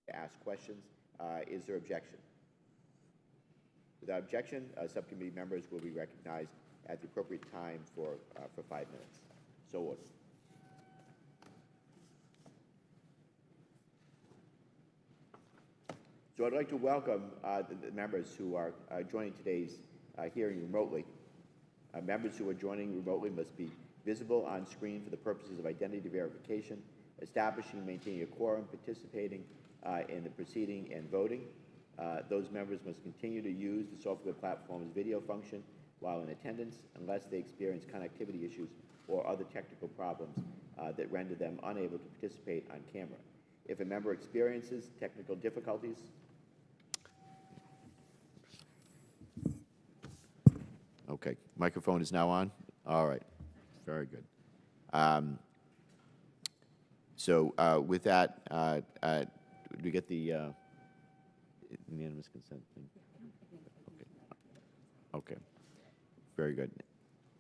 to ask questions. Is there objection? Without objection, subcommittee members will be recognized at the appropriate time for 5 minutes. So ordered. So I'd like to welcome the members who are joining today's hearing remotely. Members who are joining remotely must be visible on screen for the purposes of identity verification, establishing and maintaining a quorum, participating in the proceeding, and voting. Those members must continue to use the software platform's video function while in attendance unless they experience connectivity issues or other technical problems that render them unable to participate on camera. If a member experiences technical difficulties, okay, microphone is now on. All right, very good. With that, did we get the unanimous consent thing? Okay, very good.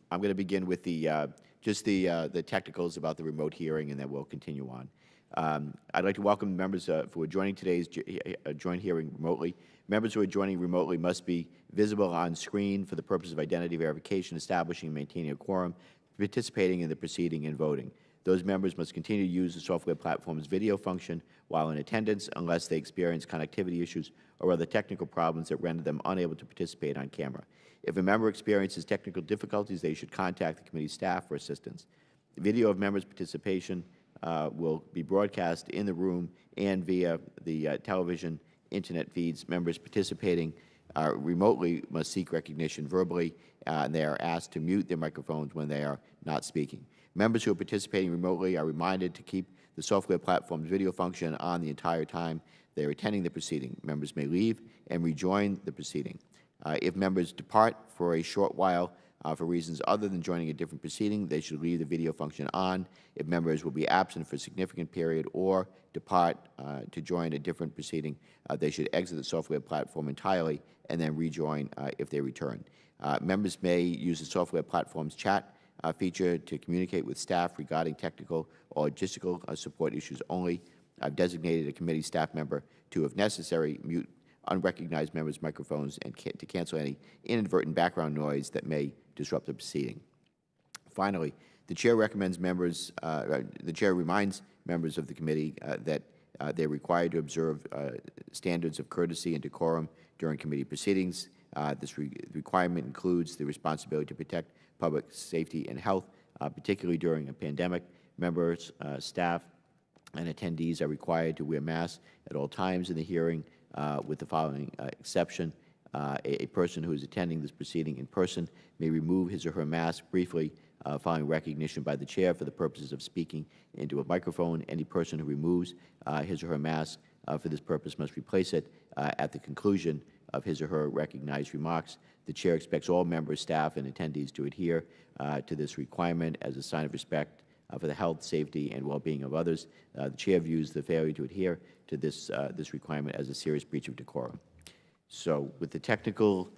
I'm going to begin with the just the technicals about the remote hearing, and then we'll continue on. I'd like to welcome members who are joining today's joint hearing remotely. Members who are joining remotely must be visible on screen for the purpose of identity verification, establishing and maintaining a quorum, participating in the proceeding, and voting. Those members must continue to use the software platform's video function while in attendance unless they experience connectivity issues or other technical problems that render them unable to participate on camera. If a member experiences technical difficulties, they should contact the committee staff for assistance. Video of members' participation will be broadcast in the room and via the television, internet feeds. Members participating remotely must seek recognition verbally, and they are asked to mute their microphones when they are not speaking. Members who are participating remotely are reminded to keep the software platform's video function on the entire time they are attending the proceeding. Members may leave and rejoin the proceeding. If members depart for a short while for reasons other than joining a different proceeding, they should leave the video function on. If members will be absent for a significant period or depart to join a different proceeding, they should exit the software platform entirely and then rejoin if they return. Members may use the software platform's chat feature to communicate with staff regarding technical or logistical support issues only. I've designated a committee staff member to, if necessary, mute unrecognized members' microphones and to cancel any inadvertent background noise that may disrupt the proceeding. Finally, the chair reminds members of the committee that they're required to observe standards of courtesy and decorum during committee proceedings. This requirement includes the responsibility to protect public safety and health, particularly during a pandemic. Members, staff, and attendees are required to wear masks at all times in the hearing, with the following exception. A person who is attending this proceeding in person may remove his or her mask briefly following recognition by the chair for the purposes of speaking into a microphone. Any person who removes his or her mask for this purpose must replace it at the conclusion of his or her recognized remarks. The chair expects all members, staff, and attendees to adhere to this requirement as a sign of respect for the health, safety, and well-being of others. The chair views the failure to adhere to this requirement as a serious breach of decorum. So, with the technical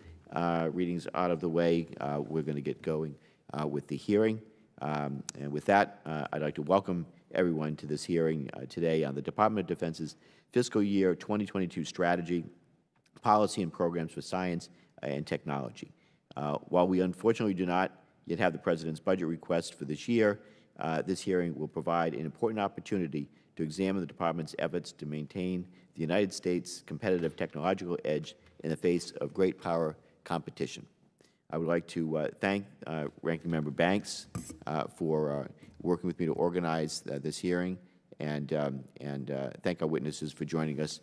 readings out of the way, we're going to get going with the hearing. And with that, I'd like to welcome everyone to this hearing today on the Department of Defense's fiscal year 2022 strategy, policy, and programs for science and technology. While we unfortunately do not yet have the President's budget request for this year, this hearing will provide an important opportunity to examine the Department's efforts to maintain the United States' competitive technological edge in the face of great power competition. I would like to thank Ranking Member Banks for working with me to organize this hearing, and thank our witnesses for joining us.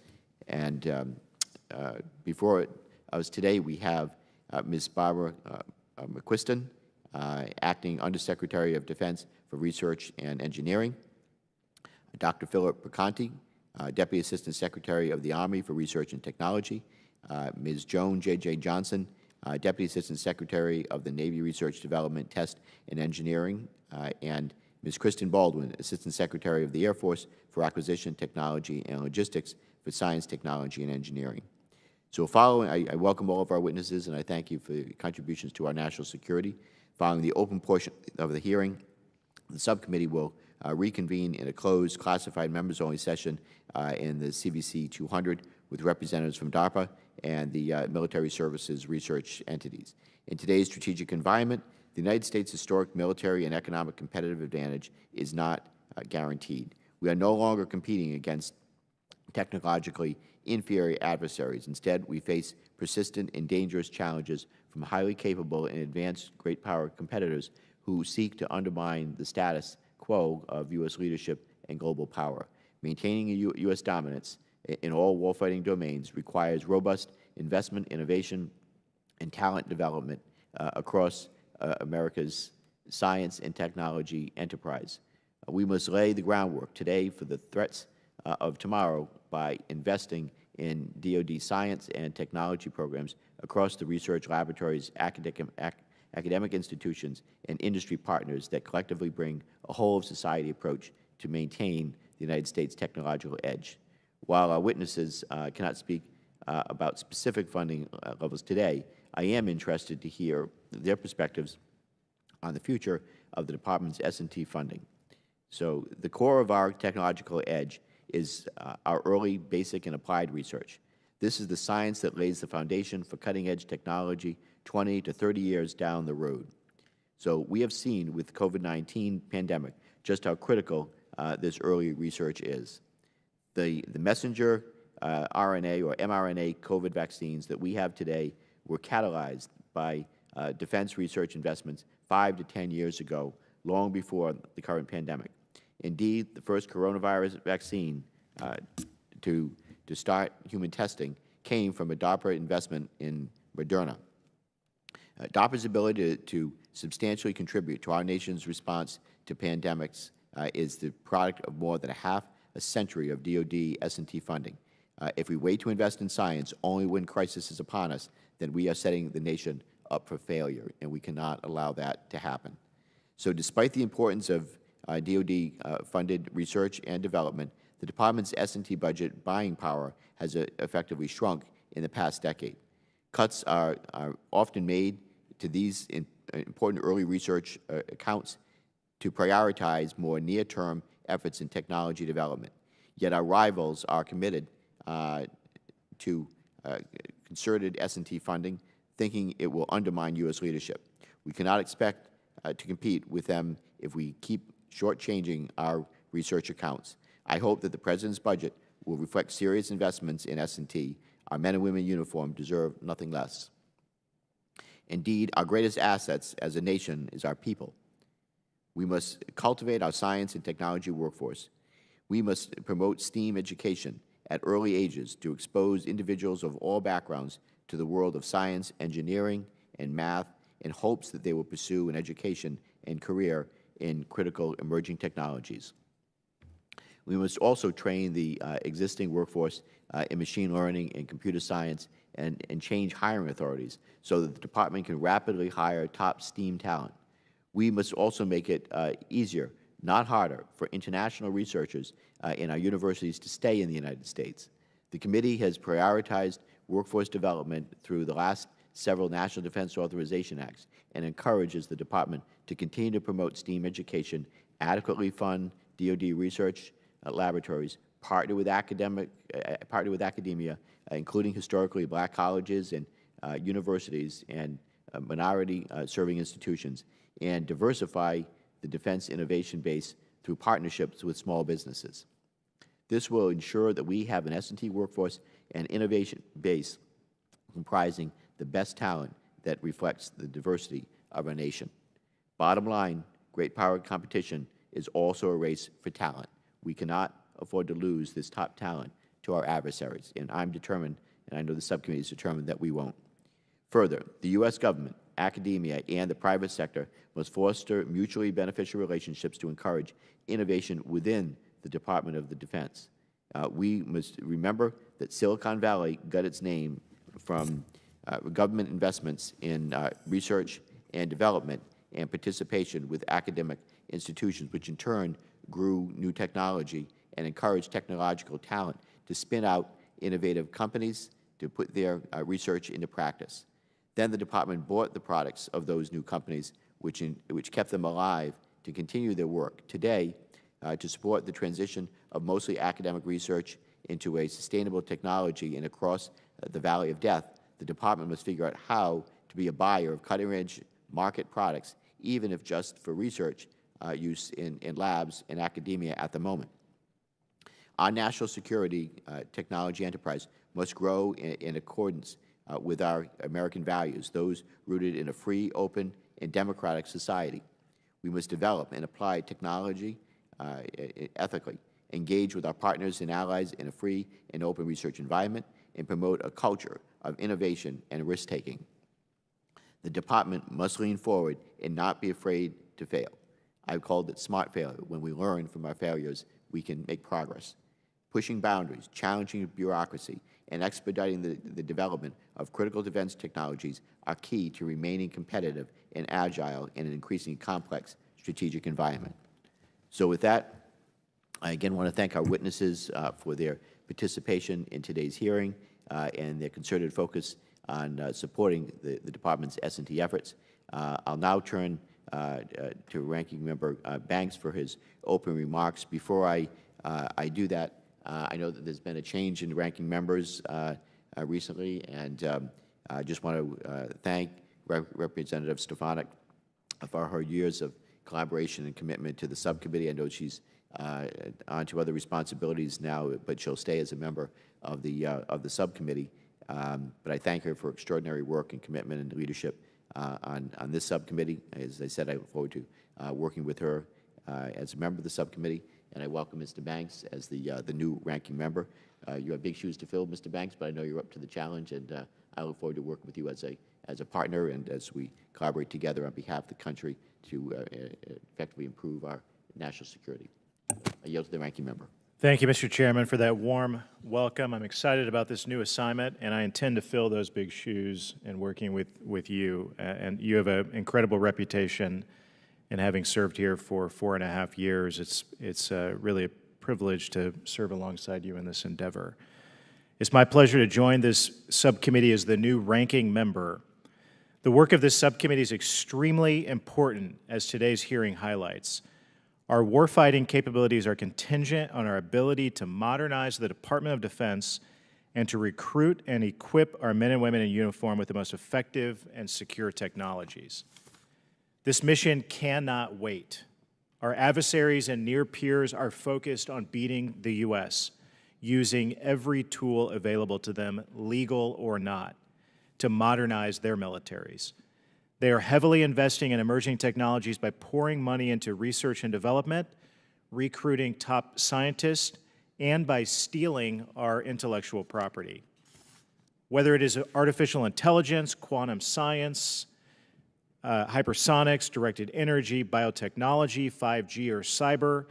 And before us today, we have Ms. Barbara McQuisten, Acting Undersecretary of Defense for Research and Engineering, Dr. Philip Perconti, Deputy Assistant Secretary of the Army for Research and Technology, Ms. Joan J.J. Johnson, Deputy Assistant Secretary of the Navy Research Development, Test, and Engineering, and Ms. Kristen Baldwin, Assistant Secretary of the Air Force for Acquisition, Technology, and Logistics for Science, Technology, and Engineering. So following, I welcome all of our witnesses, and I thank you for your contributions to our national security. Following the open portion of the hearing, the subcommittee will reconvene in a closed, classified members-only session in the CVC 200 with representatives from DARPA and the military services research entities. In today's strategic environment, the United States' historic military and economic competitive advantage is not guaranteed. We are no longer competing against technologically inferior adversaries. Instead, we face persistent and dangerous challenges from highly capable and advanced great power competitors who seek to undermine the status quo of U.S. leadership and global power. Maintaining a U.S. dominance in all warfighting domains requires robust investment, innovation, and talent development across America's science and technology enterprise. We must lay the groundwork today for the threats of tomorrow by investing in DoD science and technology programs across the research laboratories, academic institutions, and industry partners that collectively bring a whole-of-society approach to maintain the United States' technological edge. While our witnesses cannot speak about specific funding levels today, I am interested to hear their perspectives on the future of the Department's S&T funding. So the core of our technological edge is our early, basic, and applied research. This is the science that lays the foundation for cutting-edge technology 20 to 30 years down the road. So we have seen with the COVID-19 pandemic just how critical this early research is. The messenger RNA or mRNA COVID vaccines that we have today were catalyzed by defense research investments 5 to 10 years ago, long before the current pandemic. Indeed, the first coronavirus vaccine to start human testing came from a DARPA investment in Moderna. DARPA's ability to substantially contribute to our nation's response to pandemics is the product of more than half a century of DoD S&T funding. If we wait to invest in science only when crisis is upon us, then we are setting the nation up for failure, and we cannot allow that to happen. So despite the importance of DoD-funded research and development, the Department's S&T budget buying power has effectively shrunk in the past decade. Cuts are often made to these important early research accounts to prioritize more near-term efforts in technology development. Yet our rivals are committed to concerted S&T funding, thinking it will undermine U.S. leadership. We cannot expect to compete with them if we keep shortchanging our research accounts. I hope that the President's budget will reflect serious investments in S&T. Our men and women in uniform deserve nothing less. Indeed, our greatest assets as a nation is our people. We must cultivate our science and technology workforce. We must promote STEAM education at early ages to expose individuals of all backgrounds to the world of science, engineering, and math in hopes that they will pursue an education and career in critical emerging technologies. We must also train the existing workforce in machine learning and computer science and change hiring authorities so that the Department can rapidly hire top STEAM talent. We must also make it easier, not harder, for international researchers in our universities to stay in the United States. The committee has prioritized workforce development through the last several National Defense Authorization Acts and encourages the Department to continue to promote STEAM education, adequately fund DoD research laboratories, partner with academia, including historically Black colleges and universities and minority-serving institutions, and diversify the defense innovation base through partnerships with small businesses. This will ensure that we have an S&T workforce and innovation base comprising the best talent that reflects the diversity of our nation. Bottom line, great power competition is also a race for talent. We cannot afford to lose this top talent to our adversaries, and I'm determined, and I know the subcommittee is determined, that we won't. Further, the U.S. government, academia, and the private sector must foster mutually beneficial relationships to encourage innovation within the Department of Defense. We must remember that Silicon Valley got its name from government investments in research and development and participation with academic institutions, which in turn grew new technology and encouraged technological talent to spin out innovative companies to put their research into practice. Then the Department bought the products of those new companies, which kept them alive to continue their work. Today, to support the transition of mostly academic research into a sustainable technology and across the valley of death, the Department must figure out how to be a buyer of cutting-edge market products, even if just for research use in labs and academia at the moment. Our national security technology enterprise must grow in accordance with our American values, those rooted in a free, open, and democratic society. We must develop and apply technology ethically, engage with our partners and allies in a free and open research environment, and promote a culture of innovation and risk-taking. The Department must lean forward and not be afraid to fail. I've called it smart failure. When we learn from our failures, we can make progress. Pushing boundaries, challenging bureaucracy, and expediting the development of critical defense technologies are key to remaining competitive and agile in an increasingly complex strategic environment. So with that, I again want to thank our witnesses for their participation in today's hearing and their concerted focus on supporting the Department's S&T efforts. I'll now turn to Ranking Member Banks for his opening remarks. Before I do that, I know that there's been a change in the ranking members recently, and I just want to thank Representative Stefanik for her years of collaboration and commitment to the subcommittee. I know she's on to other responsibilities now, but she'll stay as a member of the subcommittee. But I thank her for extraordinary work and commitment and leadership on this subcommittee. As I said, I look forward to working with her as a member of the subcommittee, and I welcome Mr. Banks as the new ranking member. You have big shoes to fill, Mr. Banks, but I know you're up to the challenge, and I look forward to working with you as a partner and as we collaborate together on behalf of the country to effectively improve our national security. I yield to the ranking member. Thank you, Mr. Chairman, for that warm welcome. I'm excited about this new assignment, and I intend to fill those big shoes in working with you. And you have an incredible reputation, and having served here for 4.5 years, it's really a privilege to serve alongside you in this endeavor. It's my pleasure to join this subcommittee as the new ranking member. The work of this subcommittee is extremely important, as today's hearing highlights. Our warfighting capabilities are contingent on our ability to modernize the Department of Defense and to recruit and equip our men and women in uniform with the most effective and secure technologies. This mission cannot wait. Our adversaries and near peers are focused on beating the U.S., using every tool available to them, legal or not, to modernize their militaries. They are heavily investing in emerging technologies by pouring money into research and development, recruiting top scientists, and by stealing our intellectual property. Whether it is artificial intelligence, quantum science, hypersonics, directed energy, biotechnology, 5G, or cyber,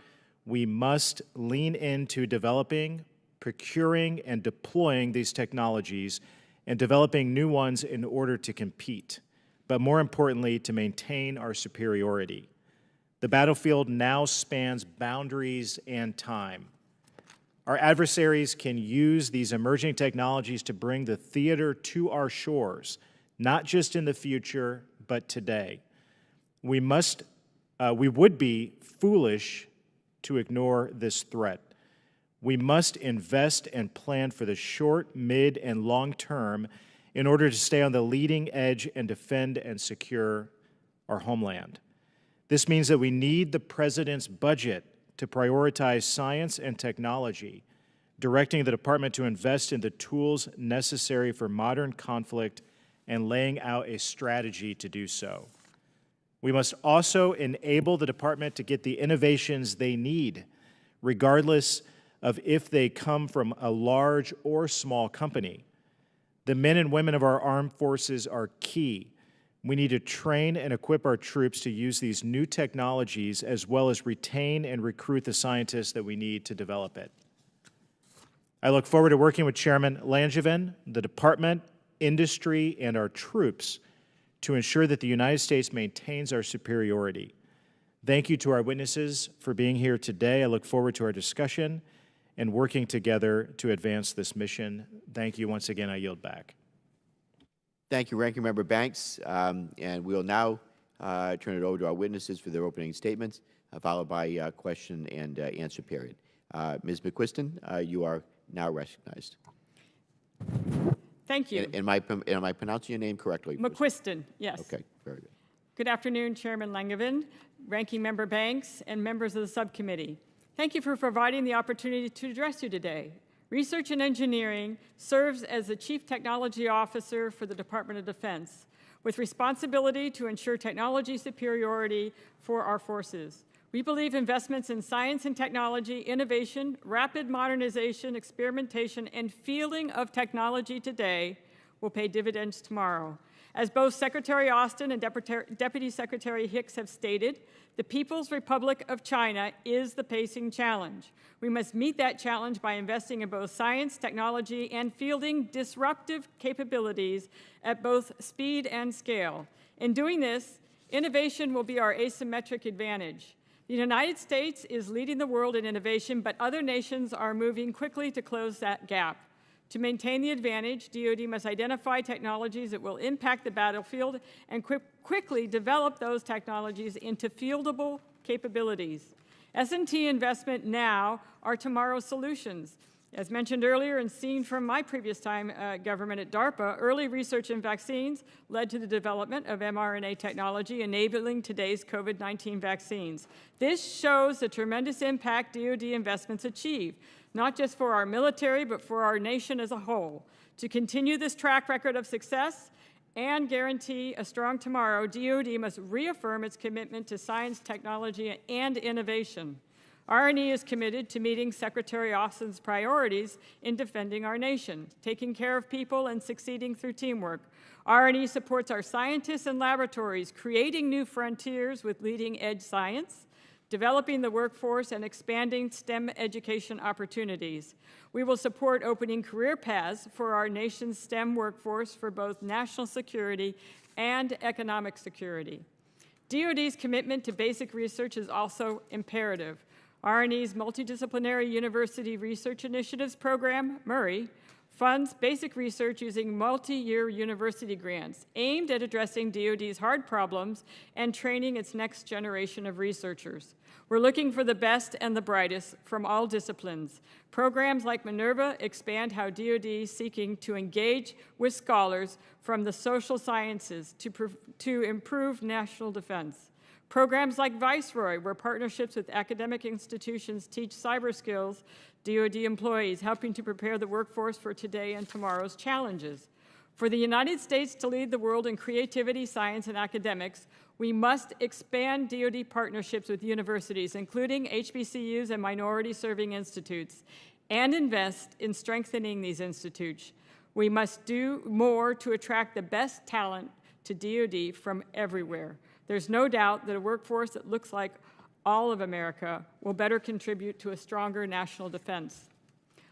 we must lean into developing, procuring, and deploying these technologies and developing new ones in order to compete, but more importantly, to maintain our superiority. The battlefield now spans boundaries and time. Our adversaries can use these emerging technologies to bring the theater to our shores, not just in the future, but today. We would be foolish to ignore this threat. We must invest and plan for the short, mid, and long term in order to stay on the leading edge and defend and secure our homeland. This means that we need the President's budget to prioritize science and technology, directing the Department to invest in the tools necessary for modern conflict and laying out a strategy to do so. We must also enable the Department to get the innovations they need, regardless of if they come from a large or small company. The men and women of our armed forces are key. We need to train and equip our troops to use these new technologies, as well as retain and recruit the scientists that we need to develop it. I look forward to working with Chairman Langevin, the Department, industry, and our troops to ensure that the United States maintains our superiority. Thank you to our witnesses for being here today. I look forward to our discussion and working together to advance this mission. Thank you once again. I yield back. Thank you, Ranking Member Banks. And we'll now turn it over to our witnesses for their opening statements. followed by question and answer period. Ms. McQuisten, you are now recognized. Thank you. Am I pronouncing your name correctly? McQuisten, yes. Okay, very good. Good afternoon, Chairman Langevin, Ranking Member Banks, and members of the subcommittee. Thank you for providing the opportunity to address you today. Research and Engineering serves as the Chief Technology Officer for the Department of Defense, with responsibility to ensure technology superiority for our forces. We believe investments in science and technology, innovation, rapid modernization, experimentation, and fielding of technology today will pay dividends tomorrow. As both Secretary Austin and Deputy Secretary Hicks have stated, the People's Republic of China is the pacing challenge. We must meet that challenge by investing in both science, technology, and fielding disruptive capabilities at both speed and scale. In doing this, innovation will be our asymmetric advantage. The United States is leading the world in innovation, but other nations are moving quickly to close that gap. To maintain the advantage, DoD must identify technologies that will impact the battlefield and quickly develop those technologies into fieldable capabilities. S&T investment now are tomorrow's solutions. As mentioned earlier and seen from my previous time government at DARPA, early research in vaccines led to the development of mRNA technology enabling today's COVID-19 vaccines. This shows the tremendous impact DoD investments achieve, not just for our military, but for our nation as a whole. To continue this track record of success and guarantee a strong tomorrow, DoD must reaffirm its commitment to science, technology, and innovation. R&E is committed to meeting Secretary Austin's priorities in defending our nation, taking care of people, and succeeding through teamwork. R&E supports our scientists and laboratories, creating new frontiers with leading-edge science, developing the workforce, and expanding STEM education opportunities. We will support opening career paths for our nation's STEM workforce for both national security and economic security. DoD's commitment to basic research is also imperative. R&E's Multidisciplinary University Research Initiatives Program, MURRI, funds basic research using multi-year university grants aimed at addressing DoD's hard problems and training its next generation of researchers. We're looking for the best and the brightest from all disciplines. Programs like Minerva expand how DoD is seeking to engage with scholars from the social sciences to improve national defense. Programs like Viceroy, where partnerships with academic institutions teach cyber skills, DoD employees, helping to prepare the workforce for today and tomorrow's challenges. For the United States to lead the world in creativity, science, and academics, we must expand DoD partnerships with universities, including HBCUs and minority-serving institutes, and invest in strengthening these institutes. We must do more to attract the best talent to DoD from everywhere. There's no doubt that a workforce that looks like all of America will better contribute to a stronger national defense.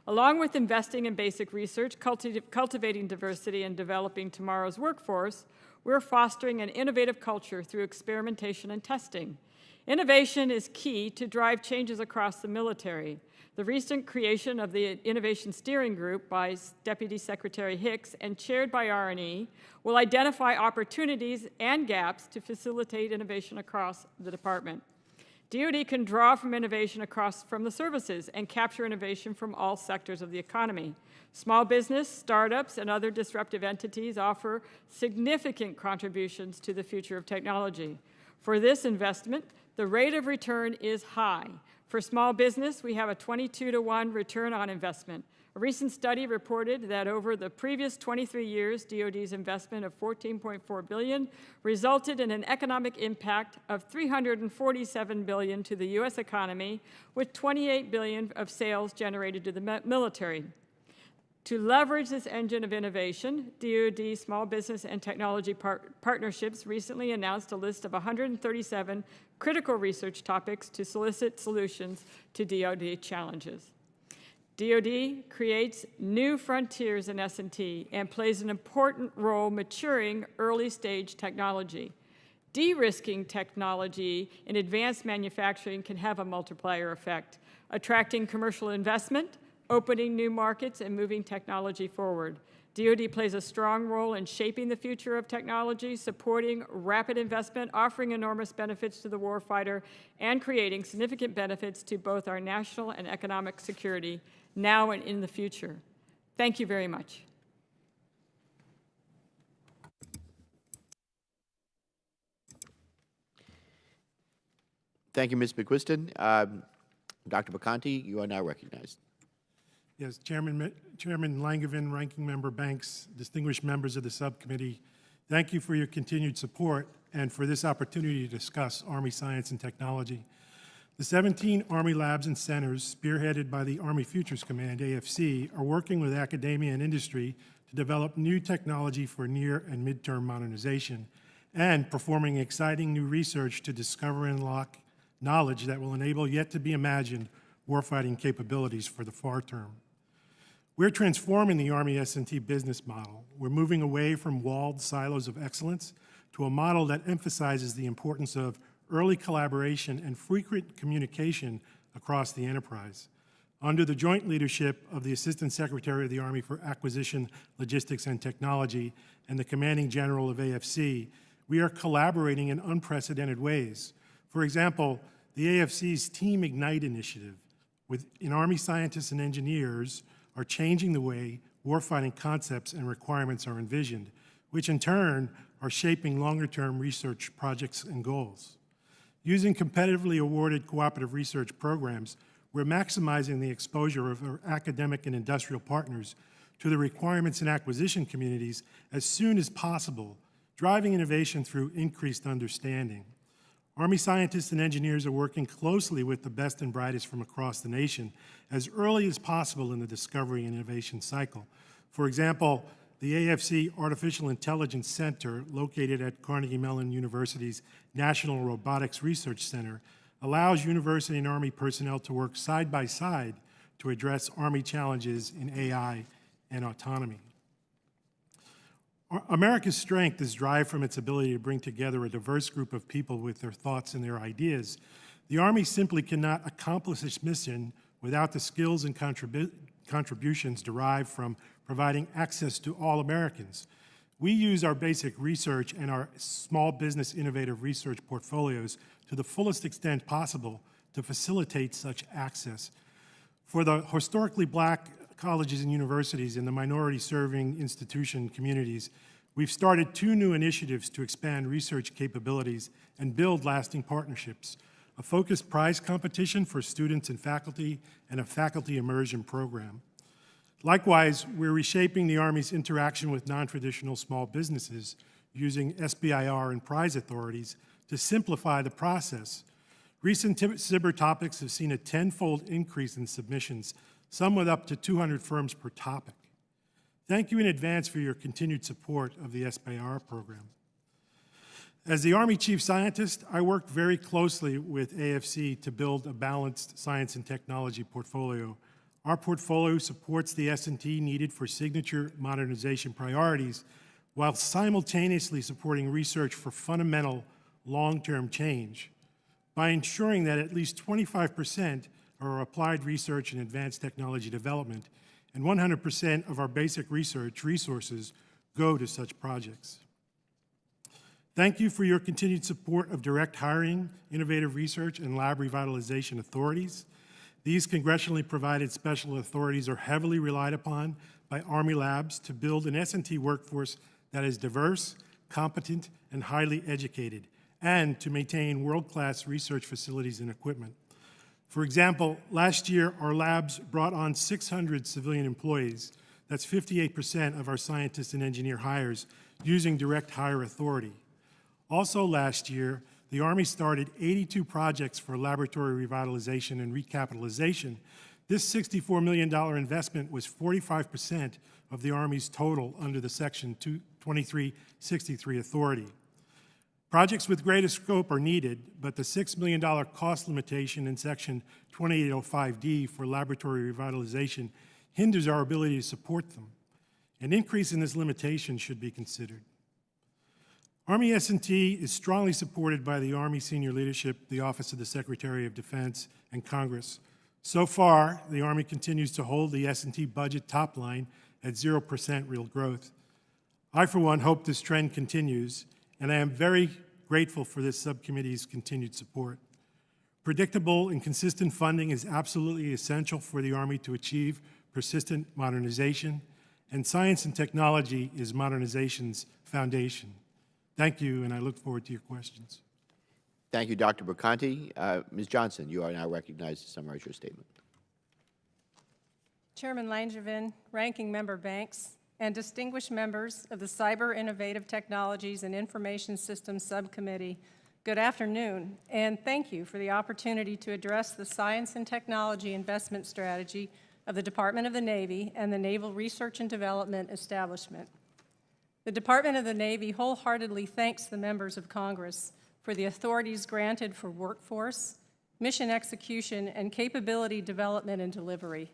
Along with investing in basic research, cultivating diversity, and developing tomorrow's workforce, we're fostering an innovative culture through experimentation and testing. Innovation is key to drive changes across the military. The recent creation of the Innovation Steering Group by Deputy Secretary Hicks and chaired by R&E will identify opportunities and gaps to facilitate innovation across the department. DoD can draw from innovation from the services and capture innovation from all sectors of the economy. Small business, startups, and other disruptive entities offer significant contributions to the future of technology. For this investment, the rate of return is high. For small business, we have a 22-to-1 return on investment. A recent study reported that over the previous 23 years, DoD's investment of $14.4 billion resulted in an economic impact of $347 billion to the U.S. economy, with $28 billion of sales generated to the military. To leverage this engine of innovation, DoD Small Business and Technology Partnerships recently announced a list of 137 critical research topics to solicit solutions to DoD challenges. DoD creates new frontiers in S&T and plays an important role maturing early-stage technology. De-risking technology in advanced manufacturing can have a multiplier effect, attracting commercial investment, opening new markets, and moving technology forward. DoD plays a strong role in shaping the future of technology, supporting rapid investment, offering enormous benefits to the warfighter, and creating significant benefits to both our national and economic security now and in the future. Thank you very much. Thank you, Ms. McQuisten. Dr. Perconti, you are now recognized. Yes, Chairman Langevin, Ranking Member Banks, distinguished members of the subcommittee, thank you for your continued support and for this opportunity to discuss Army science and technology. The 17 Army labs and centers, spearheaded by the Army Futures Command, AFC, are working with academia and industry to develop new technology for near and midterm modernization and performing exciting new research to discover and unlock knowledge that will enable yet-to-be-imagined warfighting capabilities for the far term. We're transforming the Army S&T business model. We're moving away from walled silos of excellence to a model that emphasizes the importance of early collaboration and frequent communication across the enterprise. Under the joint leadership of the Assistant Secretary of the Army for Acquisition, Logistics, and Technology and the Commanding General of AFC, we are collaborating in unprecedented ways. For example, the AFC's Team Ignite initiative in Army scientists and engineers are changing the way warfighting concepts and requirements are envisioned, which in turn are shaping longer-term research projects and goals. Using competitively awarded cooperative research programs, we're maximizing the exposure of our academic and industrial partners to the requirements and acquisition communities as soon as possible, driving innovation through increased understanding. Army scientists and engineers are working closely with the best and brightest from across the nation as early as possible in the discovery and innovation cycle. For example, the AFC Artificial Intelligence Center, located at Carnegie Mellon University's National Robotics Research Center, allows university and Army personnel to work side by side to address Army challenges in AI and autonomy. America's strength is derived from its ability to bring together a diverse group of people with their thoughts and their ideas. The Army simply cannot accomplish its mission without the skills and contributions derived from providing access to all Americans. We use our basic research and our small business innovative research portfolios to the fullest extent possible to facilitate such access. For the historically black colleges and universities and the minority-serving institution communities, we've started 2 new initiatives to expand research capabilities and build lasting partnerships: a focused prize competition for students and a faculty immersion program. Likewise, we're reshaping the Army's interaction with non-traditional small businesses using SBIR and prize authorities to simplify the process. Recent SBIR topics have seen a 10-fold increase in submissions, some with up to 200 firms per topic. Thank you in advance for your continued support of the SBIR program. As the Army Chief Scientist, I worked very closely with AFC to build a balanced science and technology portfolio. Our portfolio supports the S&T needed for signature modernization priorities, while simultaneously supporting research for fundamental long-term change. By ensuring that at least 25% of our applied research and advanced technology development and 100% of our basic research resources go to such projects. Thank you for your continued support of direct hiring, innovative research, and lab revitalization authorities. These congressionally provided special authorities are heavily relied upon by Army labs to build an S&T workforce that is diverse, competent, and highly educated, and to maintain world-class research facilities and equipment. For example, last year, our labs brought on 600 civilian employees. That's 58% of our scientists and engineer hires using direct hire authority. Also last year, the Army started 82 projects for laboratory revitalization and recapitalization. This $64 million investment was 45% of the Army's total under the Section 2363 authority. Projects with greater scope are needed, but the $6 million cost limitation in Section 2805D for laboratory revitalization hinders our ability to support them. An increase in this limitation should be considered. Army S&T is strongly supported by the Army senior leadership, the Office of the Secretary of Defense, and Congress. So far, the Army continues to hold the S&T budget top line at 0% real growth. I, for one, hope this trend continues, and I am very grateful for this subcommittee's continued support. Predictable and consistent funding is absolutely essential for the Army to achieve persistent modernization, and science and technology is modernization's foundation. Thank you, and I look forward to your questions. Thank you, Dr. Perconti. Ms. Johnson, you are now recognized to summarize your statement. Chairman Langevin, Ranking Member Banks, and distinguished members of the Cyber Innovative Technologies and Information Systems Subcommittee, good afternoon, and thank you for the opportunity to address the science and technology investment strategy of the Department of the Navy and the Naval Research and Development Establishment. The Department of the Navy wholeheartedly thanks the members of Congress for the authorities granted for workforce, mission execution, and capability development and delivery.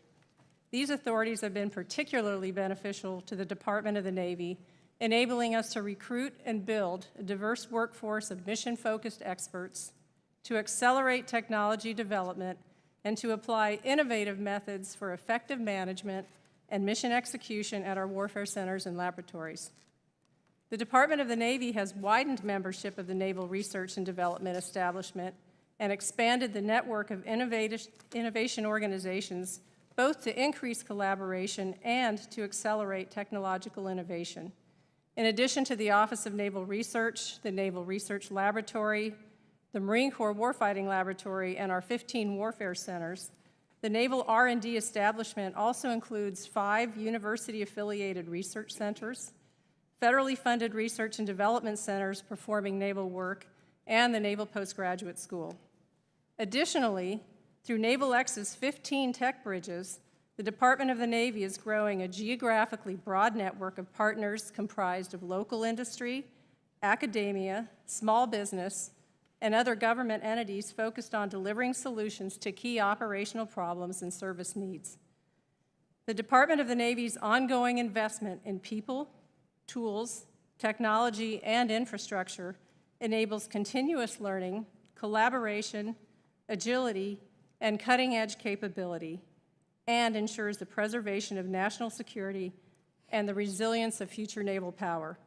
These authorities have been particularly beneficial to the Department of the Navy, enabling us to recruit and build a diverse workforce of mission-focused experts, to accelerate technology development, and to apply innovative methods for effective management and mission execution at our warfare centers and laboratories. The Department of the Navy has widened membership of the Naval Research and Development Establishment and expanded the network of innovation organizations both to increase collaboration and to accelerate technological innovation. In addition to the Office of Naval Research, the Naval Research Laboratory, the Marine Corps Warfighting Laboratory, and our 15 warfare centers, the Naval R&D establishment also includes 5 university-affiliated research centers, federally funded research and development centers performing naval work, and the Naval Postgraduate School. Additionally, through Naval X's 15 tech bridges, the Department of the Navy is growing a geographically broad network of partners comprised of local industry, academia, small business, and other government entities focused on delivering solutions to key operational problems and service needs. The Department of the Navy's ongoing investment in people, tools, technology, and infrastructure enables continuous learning, collaboration, agility, and cutting-edge capability, and ensures the preservation of national security and the resilience of future naval power.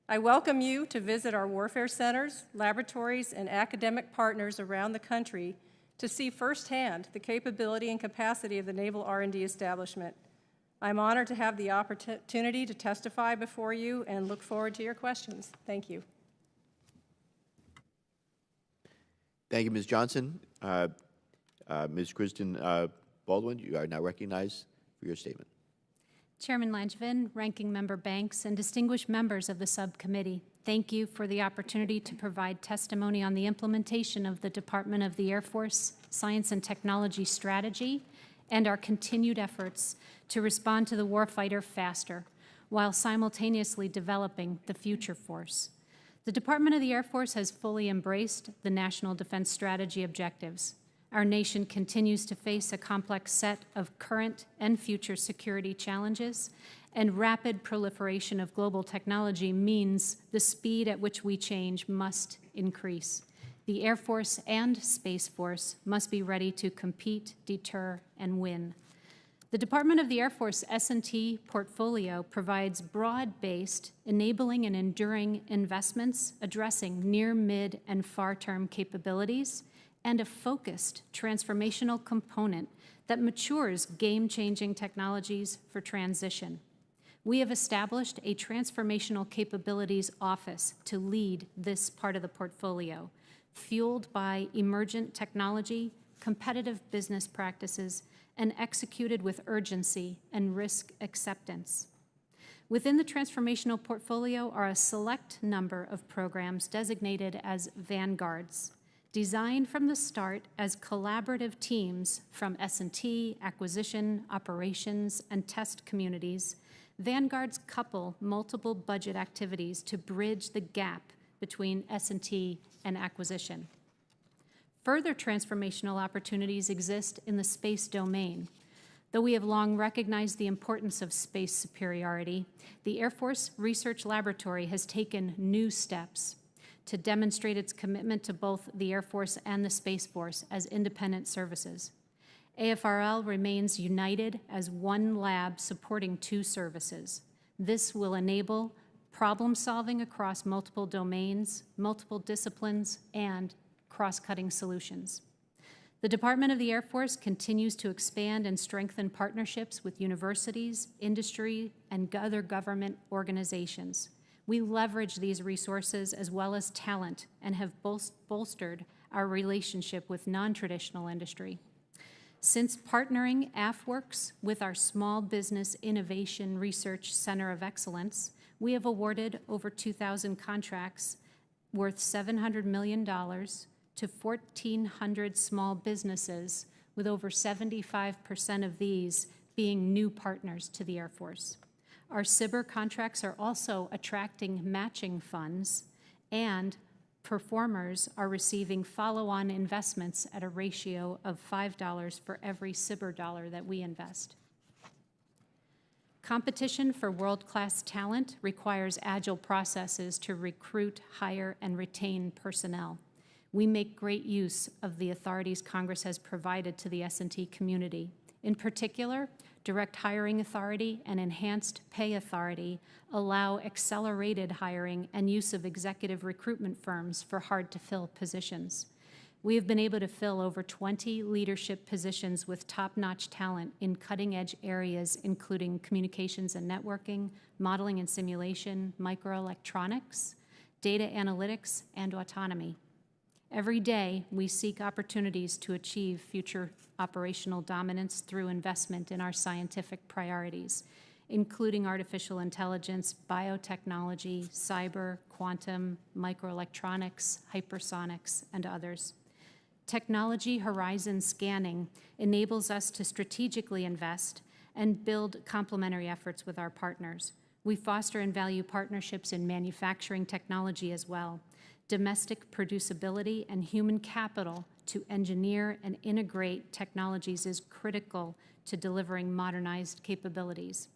I welcome you to visit our warfare centers, laboratories, and academic partners around the country to see firsthand the capability and capacity of the Naval R&D establishment. I'm honored to have the opportunity to testify before you and look forward to your questions. Thank you. Thank you, Ms. Johnson. Ms. Kristen Baldwin, you are now recognized for your statement. Chairman Langevin, Ranking Member Banks, and distinguished members of the subcommittee, thank you for the opportunity to provide testimony on the implementation of the Department of the Air Force Science and Technology Strategy and our continued efforts to respond to the warfighter faster while simultaneously developing the future force. The Department of the Air Force has fully embraced the National Defense Strategy objectives. Our nation continues to face a complex set of current and future security challenges, and rapid proliferation of global technology means the speed at which we change must increase. The Air Force and Space Force must be ready to compete, deter, and win. The Department of the Air Force S&T portfolio provides broad-based, enabling and enduring investments addressing near, mid, and far-term capabilities, and a focused transformational component that matures game-changing technologies for transition. We have established a Transformational Capabilities Office to lead this part of the portfolio, fueled by emergent technology, competitive business practices, and executed with urgency and risk acceptance. Within the transformational portfolio are a select number of programs designated as vanguards, designed from the start as collaborative teams from S&T, acquisition, operations, and test communities. Vanguards couple multiple budget activities to bridge the gap between S&T and acquisition. Further transformational opportunities exist in the space domain. Though we have long recognized the importance of space superiority, the Air Force Research Laboratory has taken new steps to demonstrate its commitment to both the Air Force and the Space Force as independent services. AFRL remains united as one lab supporting two services. This will enable problem-solving across multiple domains, multiple disciplines, and cross-cutting solutions. The Department of the Air Force continues to expand and strengthen partnerships with universities, industry, and other government organizations. We leverage these resources as well as talent and have bolstered our relationship with non-traditional industry. Since partnering AFWorks with our Small Business Innovation Research Center of Excellence, we have awarded over 2,000 contracts worth $700 million to 1,400 small businesses, with over 75% of these being new partners to the Air Force. Our SBIR contracts are also attracting matching funds, and performers are receiving follow-on investments at a ratio of $5 for every SBIR dollar that we invest. Competition for world-class talent requires agile processes to recruit, hire, and retain personnel. We make great use of the authorities Congress has provided to the S&T community. In particular, direct hiring authority and enhanced pay authority allow accelerated hiring and use of executive recruitment firms for hard-to-fill positions. We have been able to fill over 20 leadership positions with top-notch talent in cutting-edge areas, including communications and networking, modeling and simulation, microelectronics, data analytics, and autonomy. Every day, we seek opportunities to achieve future operational dominance through investment in our scientific priorities, including artificial intelligence, biotechnology, cyber, quantum, microelectronics, hypersonics, and others. Technology horizon scanning enables us to strategically invest and build complementary efforts with our partners. We foster and value partnerships in manufacturing technology as well. Domestic producibility and human capital to engineer and integrate technologies is critical to delivering modernized capabilities.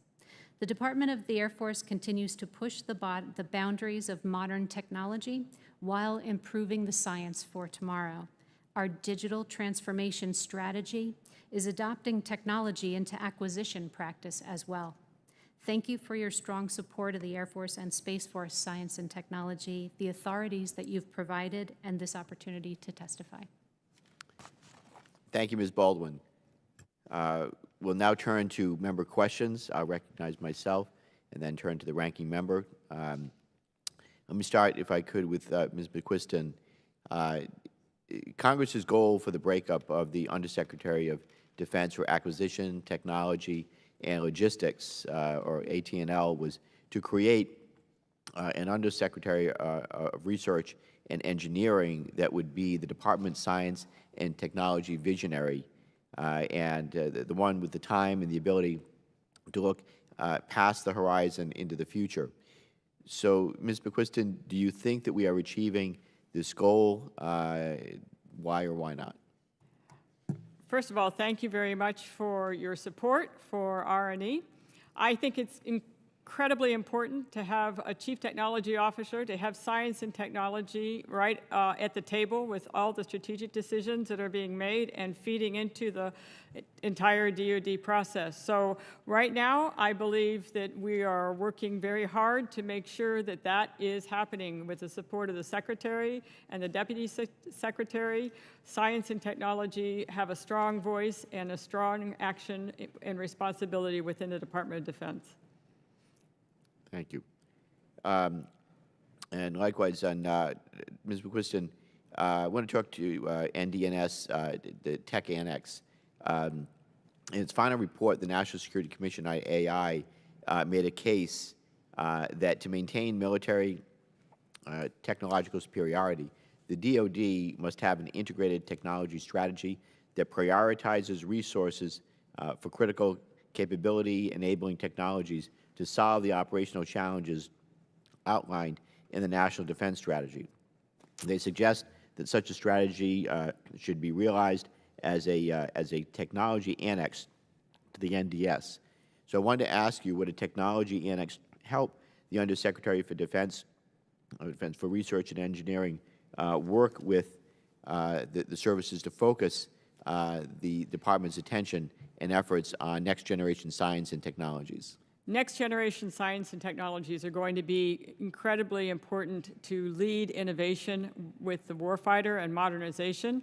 The Department of the Air Force continues to push the boundaries of modern technology while improving the science for tomorrow. Our digital transformation strategy is adopting technology into acquisition practice as well. Thank you for your strong support of the Air Force and Space Force Science and Technology, the authorities that you've provided, and this opportunity to testify. Thank you, Ms. Baldwin. We'll now turn to member questions. I'll recognize myself and then turn to the ranking member. Let me start, if I could, with Ms. McQuisten. Congress's goal for the breakup of the Undersecretary of Defense for Acquisition, Technology, and Logistics, or AT&L, was to create an Undersecretary of Research and Engineering that would be the Department's science and technology visionary, and the one with the time and the ability to look past the horizon into the future. So, Ms. McQuisten, do you think that we are achieving this goal? Why or why not? First of all, thank you very much for your support for R&E. I think it's incredibly important to have a chief technology officer, to have science and technology right at the table with all the strategic decisions that are being made and feeding into the entire DoD process. So right now, I believe that we are working very hard to make sure that that is happening with the support of the Secretary and the Deputy Secretary. Science and technology have a strong voice and a strong action and responsibility within the Department of Defense. Thank you. And likewise, on Ms. McQuisten, I want to talk to NDNS, the Tech Annex. In its final report, the National Security Commission, AI, made a case that to maintain military technological superiority, the DoD must have an integrated technology strategy that prioritizes resources for critical capability enabling technologies to solve the operational challenges outlined in the National Defense Strategy. They suggest that such a strategy should be realized as a technology annex to the NDS. So I wanted to ask you, would a technology annex help the Undersecretary for Defense for Research and Engineering work with the services to focus the department's attention and efforts on next-generation science and technologies? Next generation science and technologies are going to be incredibly important to lead innovation with the warfighter and modernization.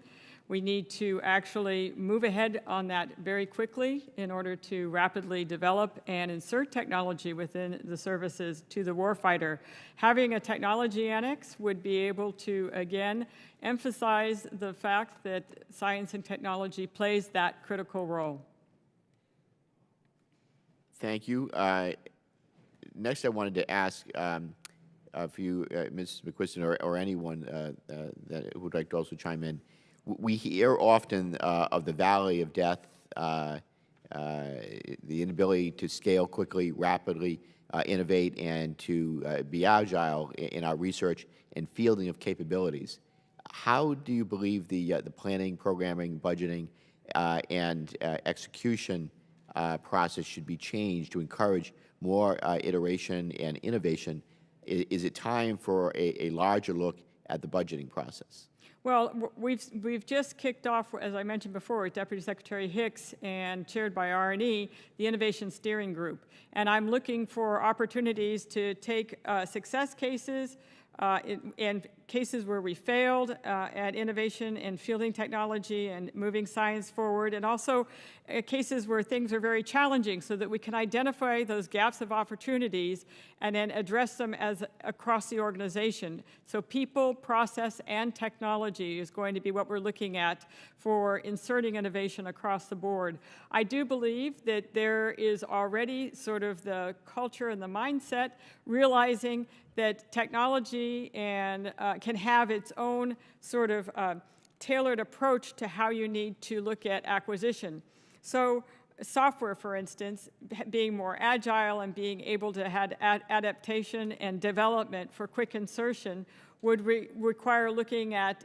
We need to actually move ahead on that very quickly in order to rapidly develop and insert technology within the services to the warfighter. Having a technology annex would be able to, again, emphasize the fact that science and technology plays that critical role. Thank you. Next, I wanted to ask for you, Mrs. McQuisten, or anyone that would like to also chime in. We hear often of the valley of death, the inability to scale quickly, rapidly, innovate, and to be agile in our research and fielding of capabilities. How do you believe the planning, programming, budgeting, and execution process should be changed to encourage more iteration and innovation? Is it time for a larger look at the budgeting process? Well, we've just kicked off, as I mentioned before, with Deputy Secretary Hicks and chaired by R&E, the Innovation Steering Group. And I'm looking for opportunities to take success cases and cases where we failed at innovation and fielding technology and moving science forward, and also cases where things are very challenging so that we can identify those gaps of opportunities and then address them as across the organization. So people, process, and technology is going to be what we're looking at for inserting innovation across the board. I do believe that there is already sort of the culture and the mindset realizing that technology and can have its own sort of tailored approach to how you need to look at acquisition. So software, for instance, being more agile and being able to have adaptation and development for quick insertion would require looking at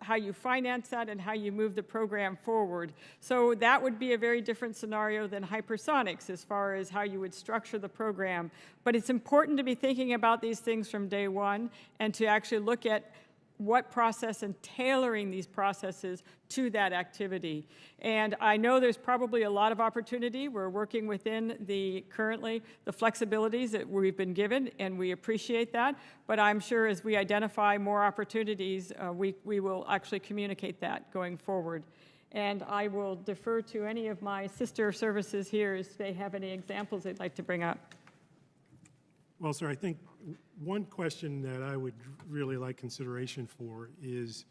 how you finance that and how you move the program forward. So that would be a very different scenario than hypersonics as far as how you would structure the program. But it's important to be thinking about these things from day one and to actually look at what process and tailoring these processes to that activity. And I know there's probably a lot of opportunity. We're working within currently the flexibilities that we've been given, and we appreciate that. But I'm sure as we identify more opportunities, we will actually communicate that going forward. And I will defer to any of my sister services here if they have any examples they'd like to bring up. Well, sir, I think one question that I would really like consideration for is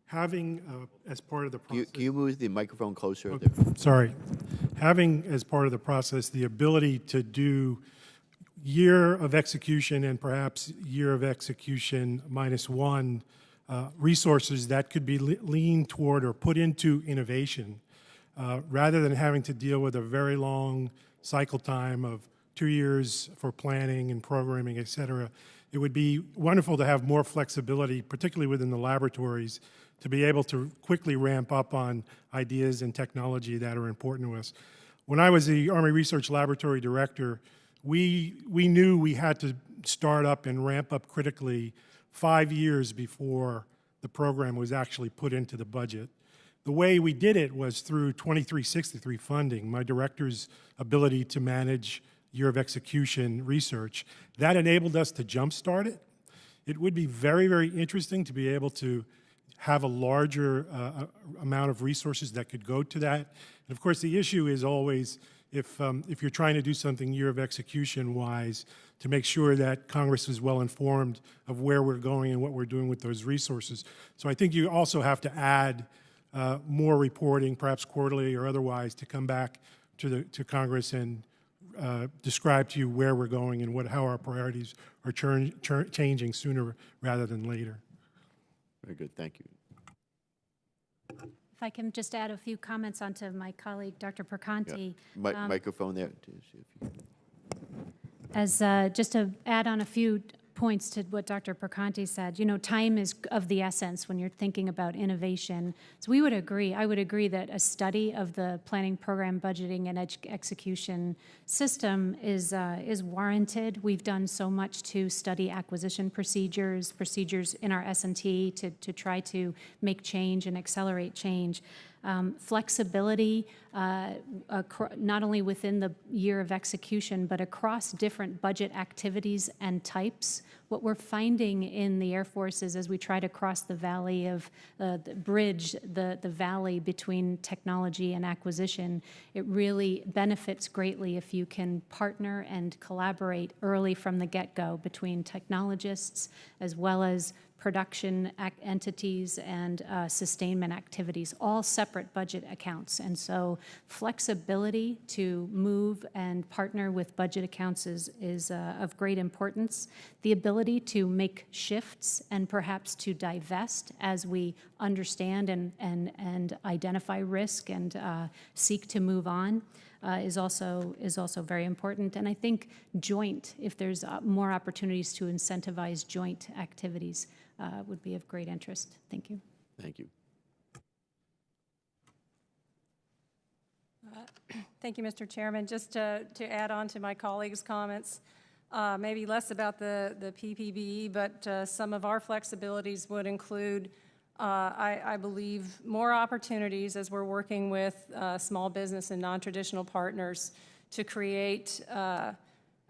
having, as part of the process... Can you move the microphone closer? Okay, sorry. Having, as part of the process, the ability to do year of execution and perhaps year of execution -1 resources that could be leaned toward or put into innovation, rather than having to deal with a very long cycle time of 2 years for planning and programming, et cetera. It would be wonderful to have more flexibility, particularly within the laboratories, to be able to quickly ramp up on ideas and technology that are important to us. When I was the Army Research Laboratory Director, we knew we had to start up and ramp up critically 5 years before the program was actually put into the budget. The way we did it was through 2363 funding, my director's ability to manage year of execution research. That enabled us to jumpstart it. It would be very, very interesting to be able to have a larger amount of resources that could go to that. And of course, the issue is always if you're trying to do something year of execution wise, to make sure that Congress is well informed of where we're going and what we're doing with those resources. So I think you also have to add more reporting, perhaps quarterly or otherwise, to come back to Congress and describe to you where we're going and how our priorities are changing sooner rather than later. Very good, thank you. If I can just add a few comments onto my colleague, Dr. Perconti. Yeah. Microphone there. As just to add on a few points to what Dr. Perconti said, you know, time is of the essence when you're thinking about innovation. So we would agree, I would agree that a study of the planning, program, budgeting, and execution system is warranted. We've done so much to study acquisition procedures in our S&T to try to make change and accelerate change. Flexibility, not only within the year of execution, but across different budget activities and types. What we're finding in the Air Force is, as we try to cross the valley of, bridge the valley between technology and acquisition, it really benefits greatly if you can partner and collaborate early from the get-go between technologists as well as production entities and sustainment activities, all separate budget accounts. And so flexibility to move and partner with budget accounts is of great importance. The ability to make shifts and perhaps to divest as we understand and identify risk and seek to move on is also very important. And I think joint, if there's more opportunities to incentivize joint activities, would be of great interest. Thank you. Thank you. Thank you, Mr. Chairman. Just to add on to my colleagues' comments, maybe less about the PPBE, but some of our flexibilities would include, I believe, more opportunities as we're working with small business and non-traditional partners to create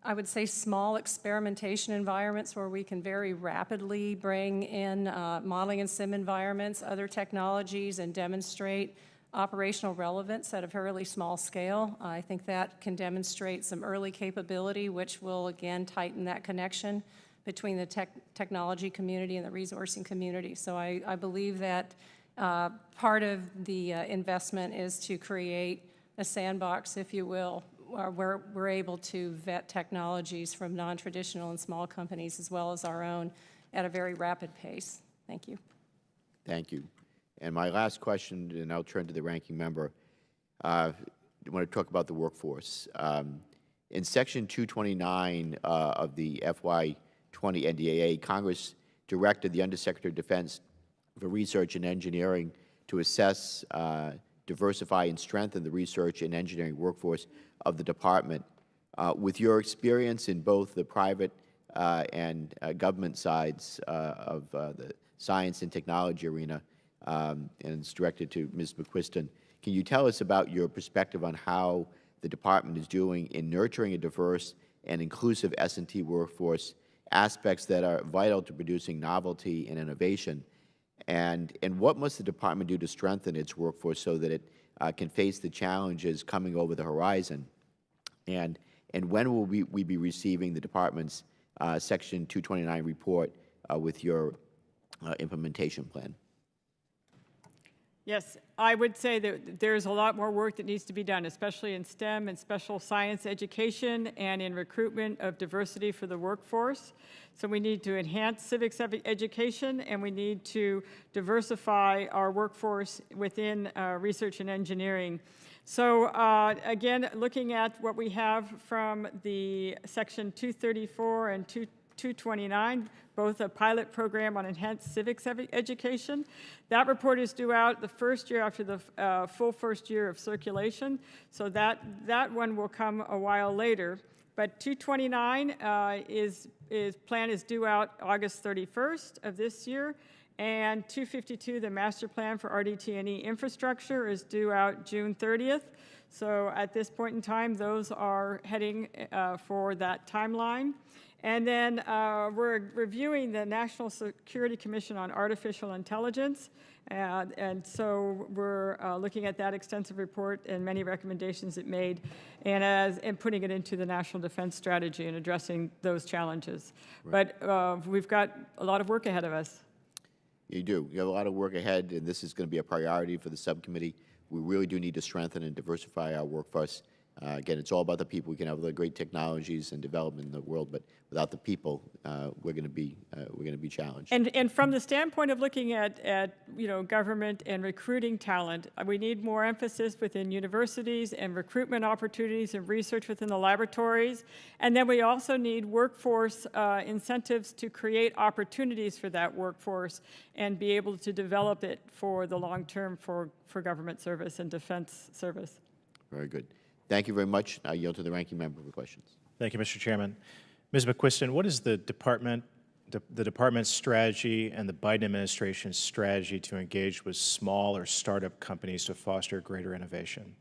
I would say small experimentation environments where we can very rapidly bring in modeling and sim environments, other technologies, and demonstrate operational relevance at a fairly small scale. I think that can demonstrate some early capability, which will, again, tighten that connection between the technology community and the resourcing community. So I believe that part of the investment is to create a sandbox, if you will, where we're able to vet technologies from non-traditional and small companies as well as our own at a very rapid pace. Thank you. Thank you. And my last question, and I'll turn to the ranking member, I want to talk about the workforce. In Section 229 of the FY20 NDAA, Congress directed the Undersecretary of Defense for Research and Engineering to assess, diversify, and strengthen the research and engineering workforce of the department. With your experience in both the private and government sides of the science and technology arena, and it's directed to Ms. McQuisten, can you tell us about your perspective on how the department is doing in nurturing a diverse and inclusive S&T workforce, aspects that are vital to producing novelty and innovation, and what must the department do to strengthen its workforce so that it can face the challenges coming over the horizon? And when will we be receiving the department's Section 229 report with your implementation plan? Yes, I would say that there's a lot more work that needs to be done, especially in STEM and special science education and in recruitment of diversity for the workforce. So we need to enhance civics education, and we need to diversify our workforce within research and engineering. So again, looking at what we have from the Section 234 and 229, both a pilot program on enhanced civics education. That report is due out the first year after the full first year of circulation, so that one will come a while later. But 229 plan is due out August 31st of this year, and 252, the master plan for RDT&E infrastructure, is due out June 30th. So at this point in time, those are heading for that timeline. And then we're reviewing the National Security Commission on Artificial Intelligence. And so we're looking at that extensive report and many recommendations it made and putting it into the National Defense Strategy and addressing those challenges. Right. But we've got a lot of work ahead of us. You do. You have a lot of work ahead, and this is going to be a priority for the subcommittee. We really do need to strengthen and diversify our workforce. Again, it's all about the people. We can have the great technologies and development in the world, but without the people, we're going to be challenged. And from the standpoint of looking at government and recruiting talent, we need more emphasis within universities and recruitment opportunities and research within the laboratories. And then we also need workforce incentives to create opportunities for that workforce and be able to develop it for the long term for government service and defense service. Very good. Thank you very much. I yield to the ranking member for questions. Thank you, Mr. Chairman. Ms. McQuisten, what is the department the department's strategy and the Biden administration's strategy to engage with small or startup companies to foster greater innovation?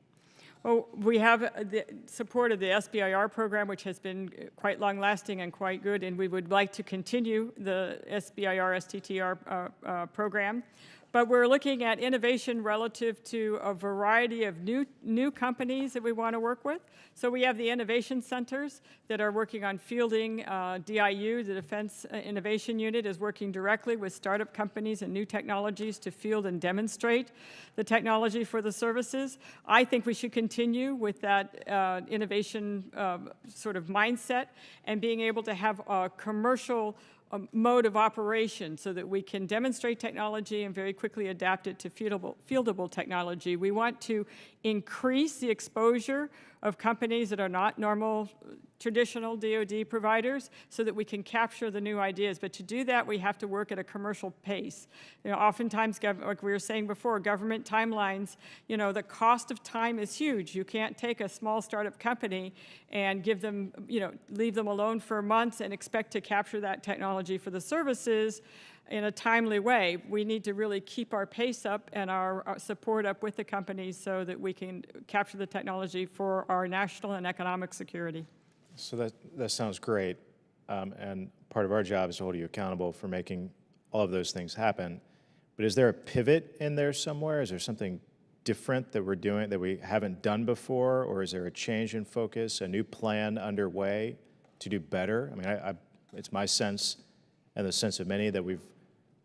Well, we have the support of the SBIR program, which has been quite long-lasting and quite good, and we would like to continue the SBIR, STTR program. But we're looking at innovation relative to a variety of new companies that we want to work with. So we have the innovation centers that are working on fielding. DIU, the Defense Innovation Unit, is working directly with startup companies and new technologies to field and demonstrate the technology for the services. I think we should continue with that innovation sort of mindset and being able to have a commercial mode of operation so that we can demonstrate technology and very quickly adapt it to fieldable technology. We want to increase the exposure of companies that are not normal traditional DoD providers so that we can capture the new ideas. But to do that, we have to work at a commercial pace. You know, oftentimes, like we were saying before, government timelines, you know, the cost of time is huge. You can't take a small startup company and give them, you know, leave them alone for months and expect to capture that technology for the services in a timely way. We need to really keep our pace up and our support up with the companies so that we can capture the technology for our national and economic security. So that sounds great, and part of our job is to hold you accountable for making all of those things happen. But is there a pivot in there somewhere? Is there something different that we're doing that we haven't done before, or is there a change in focus, a new plan underway to do better? I mean, it's my sense and the sense of many that we've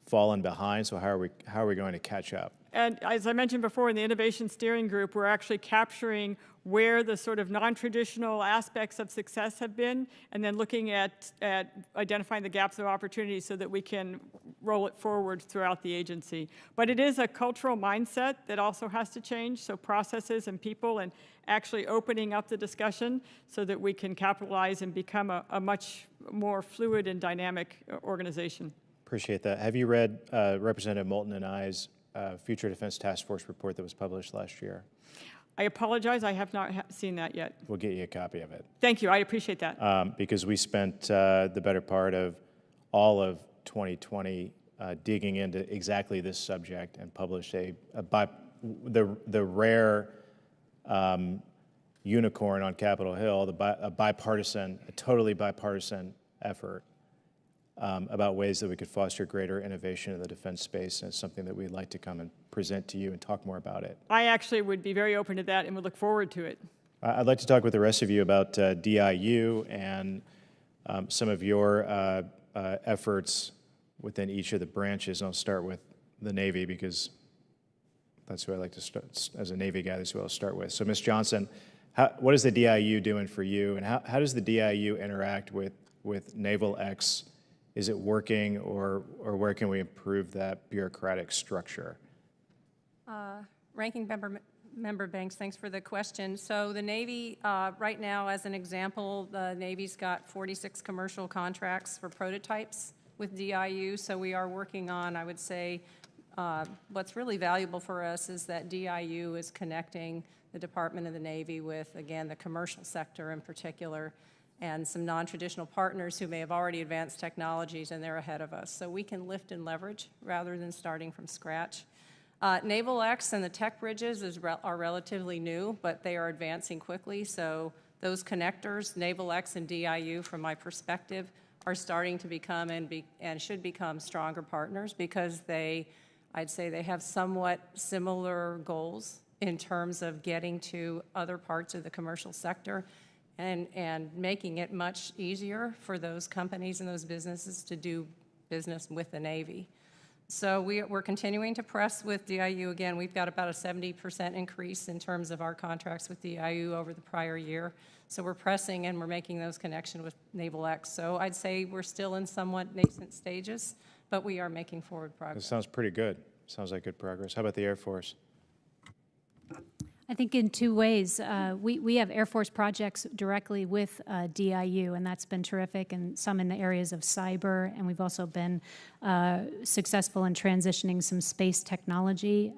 fallen behind, so how are we going to catch up? And as I mentioned before, in the Innovation Steering Group, we're actually capturing where the sort of non-traditional aspects of success have been, and then looking at identifying the gaps of opportunity so that we can roll it forward throughout the agency. But it is a cultural mindset that also has to change, so processes and people, and actually opening up the discussion so that we can capitalize and become a much more fluid and dynamic organization. Appreciate that. Have you read Representative Moulton and I's Future Defense Task Force report that was published last year? I apologize, I have not seen that yet. We'll get you a copy of it. Thank you, I appreciate that. Because we spent the better part of all of 2020 digging into exactly this subject and published the rare unicorn on Capitol Hill, a totally bipartisan effort about ways that we could foster greater innovation in the defense space, and it's something that we'd like to come and present to you and talk more about it. I actually would be very open to that and would look forward to it. I'd like to talk with the rest of you about DIU and some of your efforts within each of the branches. And I'll start with the Navy because that's who I like to start. As a Navy guy, that's who I'll start with. So, Ms. Johnson, what is the DIU doing for you, and how does the DIU interact with Naval X? Is it working, or where can we improve that bureaucratic structure? Ranking Member Banks, thanks for the question. So the Navy, right now, as an example, the Navy's got 46 commercial contracts for prototypes with DIU. So we are working on, I would say, what's really valuable for us is that DIU is connecting the Department of the Navy with, again, the commercial sector in particular, and some non-traditional partners who may have already advanced technologies and they're ahead of us. So we can lift and leverage rather than starting from scratch. Naval X and the tech bridges are relatively new, but they are advancing quickly. So those connectors, Naval X and DIU, from my perspective, are starting to become and should become stronger partners because I'd say they have somewhat similar goals in terms of getting to other parts of the commercial sector and making it much easier for those companies and those businesses to do business with the Navy. So we're continuing to press with DIU. Again, we've got about a 70% increase in terms of our contracts with DIU over the prior year. So we're pressing and we're making those connections with Naval X. So I'd say we're still in somewhat nascent stages, but we are making forward progress. That sounds pretty good. Sounds like good progress. How about the Air Force? I think in two ways. We have Air Force projects directly with DIU, and that's been terrific, and some in the areas of cyber, and we've also been successful in transitioning some space technology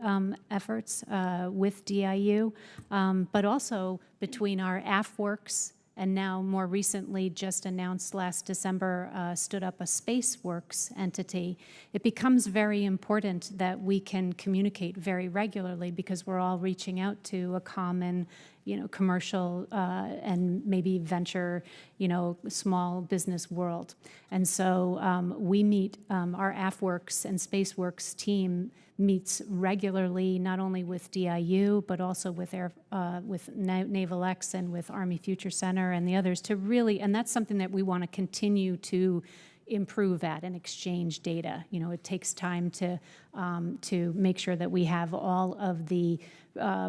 efforts with DIU, but also between our AFWorks and now more recently, just announced last December, stood up a SpaceWorks entity, it becomes very important that we can communicate very regularly because we're all reaching out to a common, commercial and maybe venture, small business world. And so we meet, our AFWorks and SpaceWorks team meets regularly, not only with DIU, but also with Naval X and with Army Future Center and the others to really, and that's something that we want to continue to improve at and exchange data. It takes time to make sure that we have all of the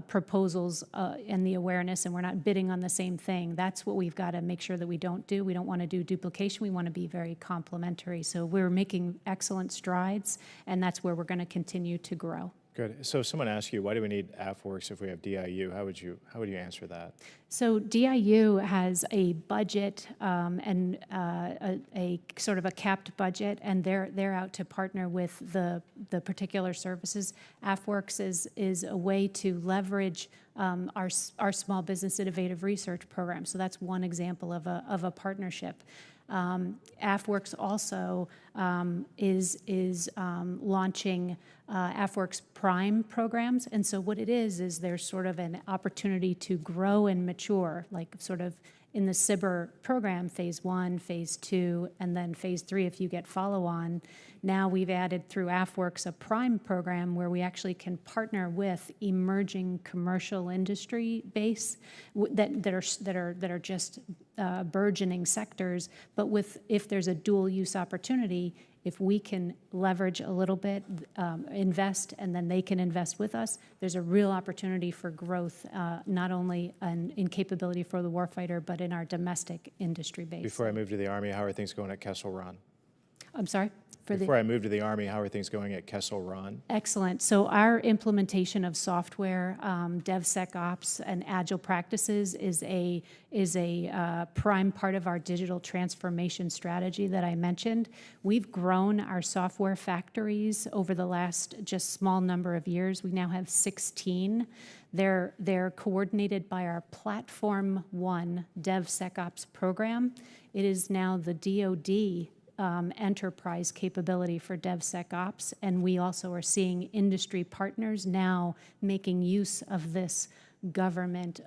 proposals and the awareness, and we're not bidding on the same thing. That's what we've got to make sure that we don't do. We don't want to do duplication. We want to be very complementary. So we're making excellent strides, and that's where we're going to continue to grow. Good. So if someone asks you, why do we need AFWorks if we have DIU? How would you answer that? So DIU has a budget and a sort of a capped budget, and they're out to partner with the particular services. AFWorks is a way to leverage our small business innovative research program. So that's one example of a partnership. AFWorks also is launching AFWorks Prime programs, and so what it is there's sort of an opportunity to grow and mature, like sort of in the SBIR program, phase 1, phase 2, and then phase 3 if you get follow-on. Now we've added through AFWorks a Prime program where we actually can partner with emerging commercial industry base that are just burgeoning sectors, but if there's a dual use opportunity, if we can leverage a little bit, invest, and then they can invest with us, there's a real opportunity for growth, not only in capability for the warfighter, but in our domestic industry base. Before I move to the Army, how are things going at Kessel Run? I'm sorry? Before I move to the Army, how are things going at Kessel Run? Excellent. So our implementation of software, DevSecOps, and agile practices is a prime part of our digital transformation strategy that I mentioned. We've grown our software factories over the last just small number of years. We now have 16. They're coordinated by our Platform One DevSecOps program. It is now the DoD enterprise capability for DevSecOps, and we also are seeing industry partners now making use of this government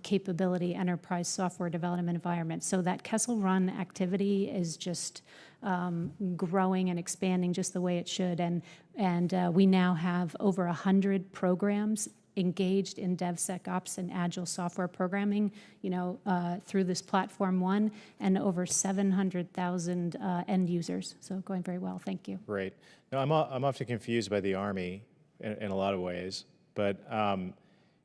capability enterprise software development environment. So that Kessel Run activity is just growing and expanding just the way it should, and we now have over 100 programs engaged in DevSecOps and agile software programming, through this Platform One, and over 700,000 end users. So going very well. Thank you. Great. Now, I'm often confused by the Army in a lot of ways, but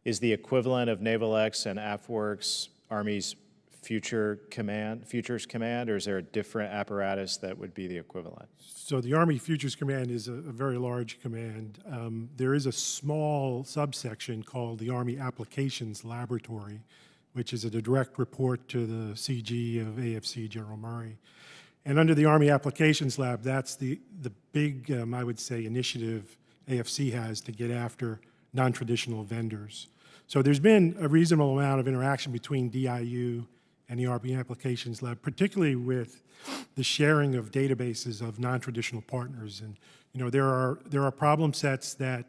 is the equivalent of Naval X and AFWorks Army's Futures Command, or is there a different apparatus that would be the equivalent? So the Army Futures Command is a very large command. There is a small subsection called the Army Applications Laboratory, which is a direct report to the CG of AFC General Murray. And under the Army Applications Lab, that's the big, I would say, initiative AFC has to get after non-traditional vendors. So there's been a reasonable amount of interaction between DIU and the Army Applications Lab, particularly with the sharing of databases of non-traditional partners. And there are problem sets that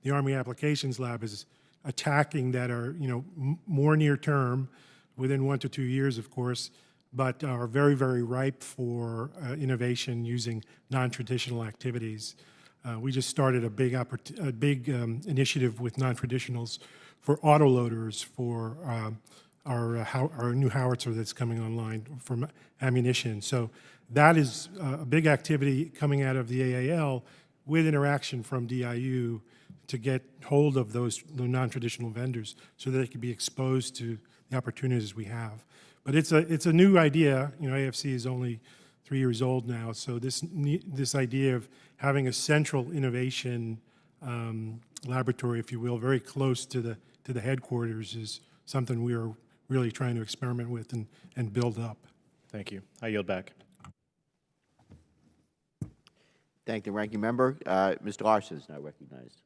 the Army Applications Lab is attacking that are more near term, within 1 to 2 years, of course, but are very, very ripe for innovation using non-traditional activities. We just started a big initiative with non-traditionals for autoloaders for our new howitzer that's coming online for ammunition. So that is a big activity coming out of the AAL with interaction from DIU to get hold of the non-traditional vendors so that they can be exposed to the opportunities we have. But it's a new idea. AFC is only 3 years old now, so this idea of having a central innovation laboratory, if you will, very close to the headquarters is something we are really trying to experiment with and build up. Thank you. I yield back. Thank the ranking member. Mr. Larson is now recognized.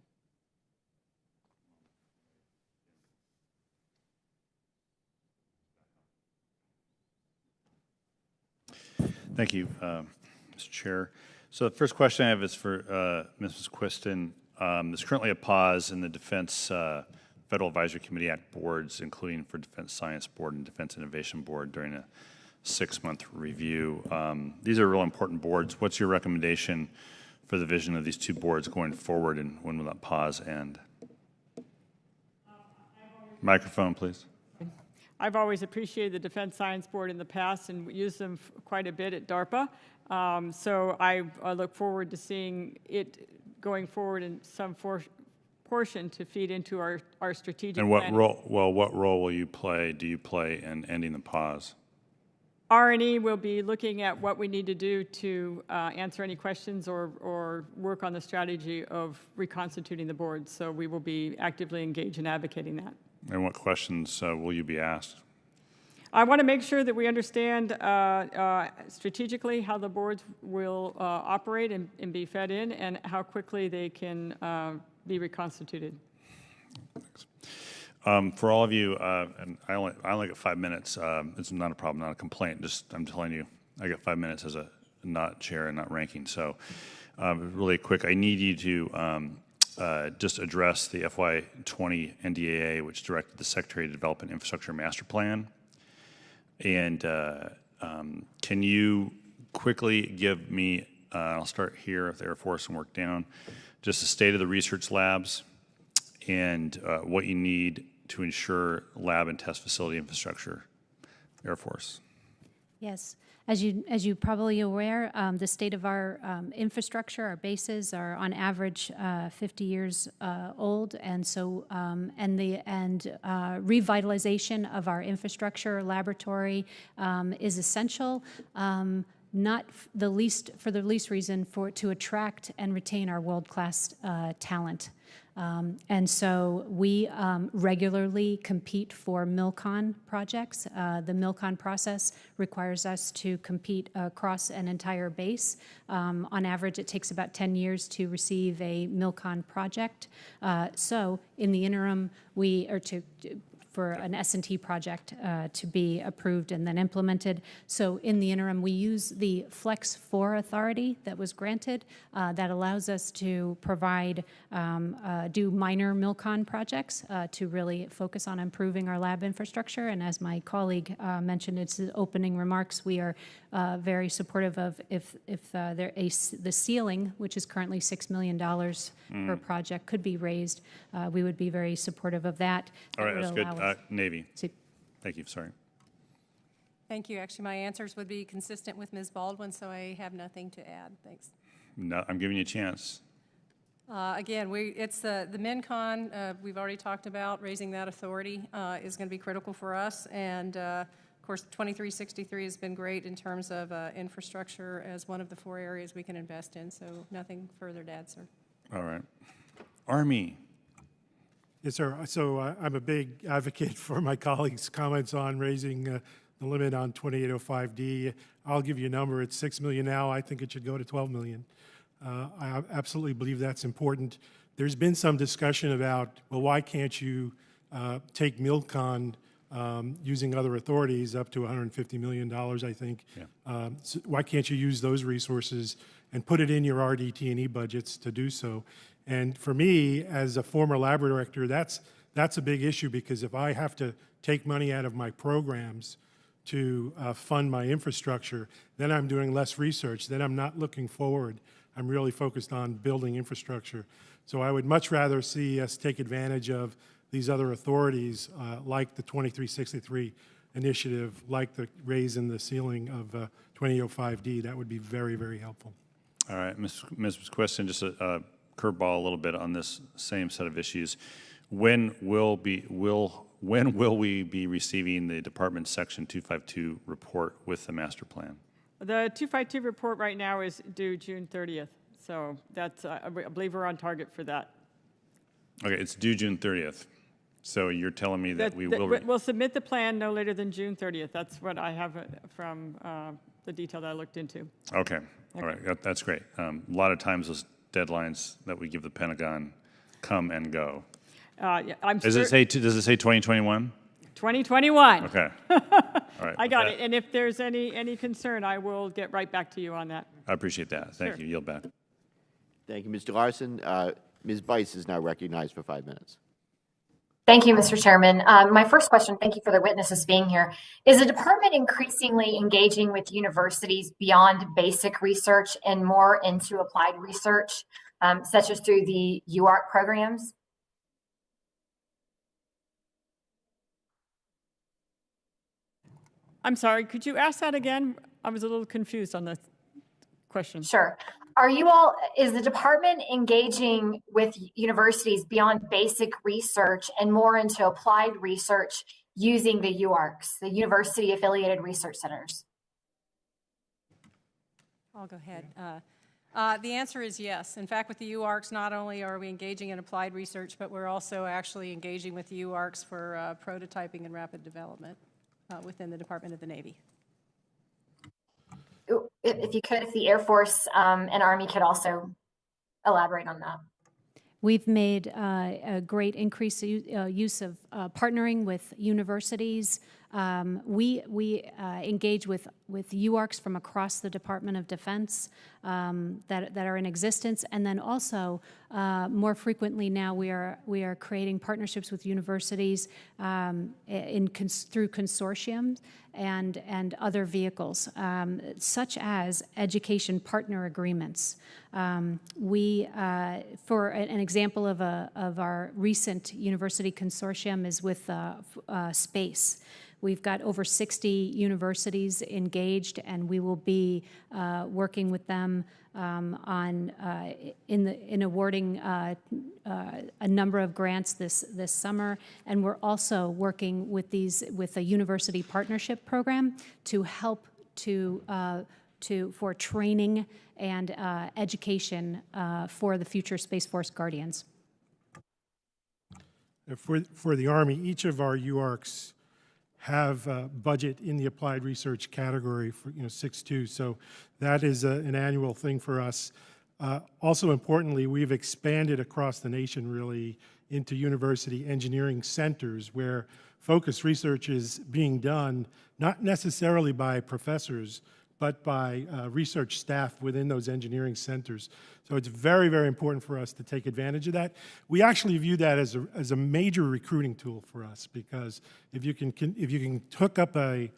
Thank you, Mr. Chair. So the first question I have is for Ms. McQuisten. There's currently a pause in the Defense Federal Advisory Committee Act boards, including for Defense Science Board and Defense Innovation Board during a 6-month review. These are real important boards. What's your recommendation for the vision of these two boards going forward, and when will that pause end? Microphone, please. I've always appreciated the Defense Science Board in the past and used them quite a bit at DARPA. So I look forward to seeing it going forward in some portion to feed into our strategic And what planning. role? Well, what role will you play? Do you play in ending the pause? R&E will be looking at what we need to do to answer any questions or work on the strategy of reconstituting the board. So we will be actively engaged in advocating that. And what questions will you be asked? I want to make sure that we understand strategically how the boards will operate and be fed in, and how quickly they can be reconstituted. Thanks. For all of you, and I only get 5 minutes. It's not a problem, not a complaint. Just I'm telling you, I get 5 minutes as a not chair and not ranking. So really quick, I need you to just address the FY20 NDAA, which directed the Secretary to develop an infrastructure master plan. And can you quickly give me, I'll start here with the Air Force and work down, just the state of the research labs and what you need to ensure lab and test facility infrastructure, Air Force. Yes. As you probably aware, the state of our infrastructure, our bases are on average 50 years old, and so revitalization of our infrastructure laboratory is essential. Not the least for the least reason to attract and retain our world-class talent. And so we regularly compete for MILCON projects. The MILCON process requires us to compete across an entire base. On average, it takes about 10 years to receive a MILCON project. So in the interim, for an S&T project to be approved and then implemented. So in the interim, we use the Flex 4 authority that was granted that allows us to provide, do minor MILCON projects to really focus on improving our lab infrastructure. And as my colleague mentioned in his opening remarks, we are very supportive of the ceiling, which is currently $6 million per project, could be raised. We would be very supportive of that. All right, that's good. Navy. Thank you. Sorry. Thank you. Actually, my answers would be consistent with Ms. Baldwin, so I have nothing to add. Thanks. No, I'm giving you a chance. Again, it's the MINCON we've already talked about. Raising that authority is going to be critical for us, and of course, 2363 has been great in terms of infrastructure as one of the 4 areas we can invest in. So nothing further to add, sir. All right. Army. Yes, sir. So I'm a big advocate for my colleagues' comments on raising the limit on 2805D. I'll give you a number. It's $6 million now. I think it should go to $12 million. I absolutely believe that's important. There's been some discussion about, well, why can't you take MILCON using other authorities up to $150 million, I think. Yeah. So why can't you use those resources and put it in your RDT&E budgets to do so? And for me, as a former lab director, that's a big issue, because if I have to take money out of my programs to fund my infrastructure, then I'm doing less research. Then I'm not looking forward. I'm really focused on building infrastructure. So I would much rather see us take advantage of these other authorities, like the 2363 initiative, like the raise in the ceiling of 2005D. That would be very, very helpful. All right, Ms. McQuisten, just a curveball a little bit on this same set of issues. When will we be receiving the Department Section 252 report with the master plan? The 252 report right now is due June 30th. So that's, I believe we're on target for that. Okay, it's due June 30th. So you're telling me that we'll submit the plan no later than June 30th. That's what I have from the detail that I looked into. Okay, all right, that's great. A lot of times those deadlines that we give the Pentagon come and go. Yeah, does it say 2021? 2021. Okay. All right. I got With it. And if there's any concern, I will get right back to you on that. I appreciate that. Thank Sure. you. Yield back. Thank you, Mr. Larson. Ms. Bice is now recognized for 5 minutes. Thank you, Mr. Chairman. My first question, thank you for the witnesses being here. Is the department increasingly engaging with universities beyond basic research and more into applied research, such as through the UARC programs? I'm sorry, could you ask that again? I was a little confused on the question. Sure. Is the department engaging with universities beyond basic research and more into applied research using the UARCs, the University Affiliated Research Centers? I'll go ahead. The answer is yes. In fact, with the UARCs, not only are we engaging in applied research, but we're also actually engaging with the UARCs for prototyping and rapid development within the Department of the Navy. If you could, if the Air Force and Army could also elaborate on that. We've made a great increased use of partnering with universities. We engage with UARCs from across the Department of Defense that are in existence, and then also more frequently now we are creating partnerships with universities through consortiums and other vehicles, such as education partner agreements. For an example of our recent university consortium is with space. We've got over 60 universities engaged, and we will be working with them in awarding a number of grants this summer. And we're also working with a university partnership program to help for training and education for the future Space Force Guardians. For the Army, each of our UARCs have a budget in the applied research category for 6.2, so that is an annual thing for us. Also importantly, we've expanded across the nation really into university engineering centers where focused research is being done not necessarily by professors but by research staff within those engineering centers. So it's very, very important for us to take advantage of that. We actually view that as a major recruiting tool for us, because if you can hook up a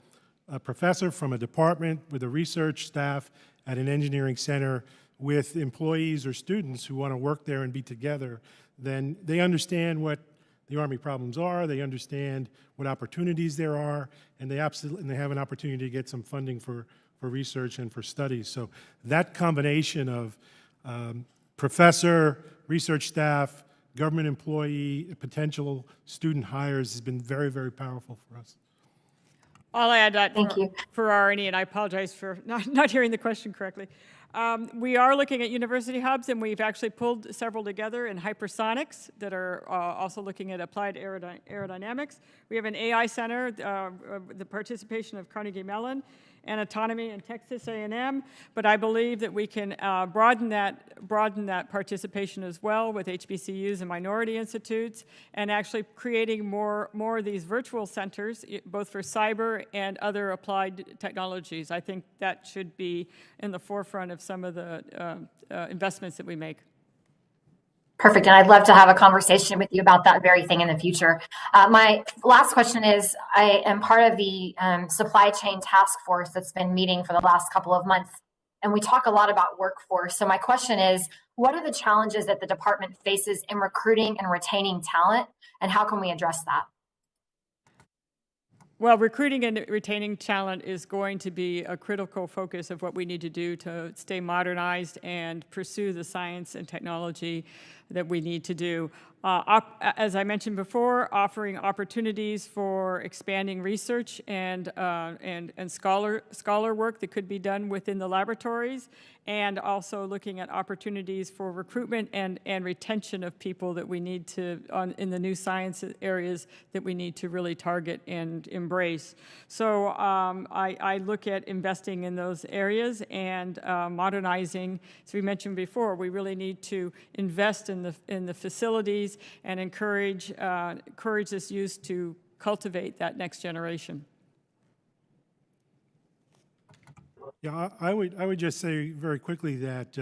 professor from a department with a research staff at an engineering center with employees or students who want to work there and be together, then they understand what the Army problems are, they understand what opportunities there are, and they have an opportunity to get some funding for research and for studies. So that combination of professor, research staff, government employee, potential student hires has been very, very powerful for us. I'll add that Thank you. for R&E, and I apologize for not hearing the question correctly. We are looking at university hubs, and we've actually pulled several together in hypersonics that are also looking at applied aerodynamics. We have an AI center, the participation of Carnegie Mellon, and autonomy in Texas A&M, but I believe that we can broaden that participation as well with HBCUs and minority institutes, and actually creating more of these virtual centers, both for cyber and other applied technologies. I think that should be in the forefront of some of the investments that we make. Perfect, and I'd love to have a conversation with you about that very thing in the future. My last question is, I am part of the supply chain task force that's been meeting for the last couple of months, and we talk a lot about workforce. So my question is, what are the challenges that the department faces in recruiting and retaining talent, and how can we address that? Well, recruiting and retaining talent is going to be a critical focus of what we need to do to stay modernized and pursue the science and technology that we need to do. As I mentioned before, offering opportunities for expanding research and scholar work that could be done within the laboratories, and also looking at opportunities for recruitment and retention of people that we need to, in the new science areas that we need to really target and embrace. So I look at investing in those areas and modernizing. As we mentioned before, we really need to invest in the facilities and encourage this use to cultivate that next generation. Yeah, I would just say very quickly that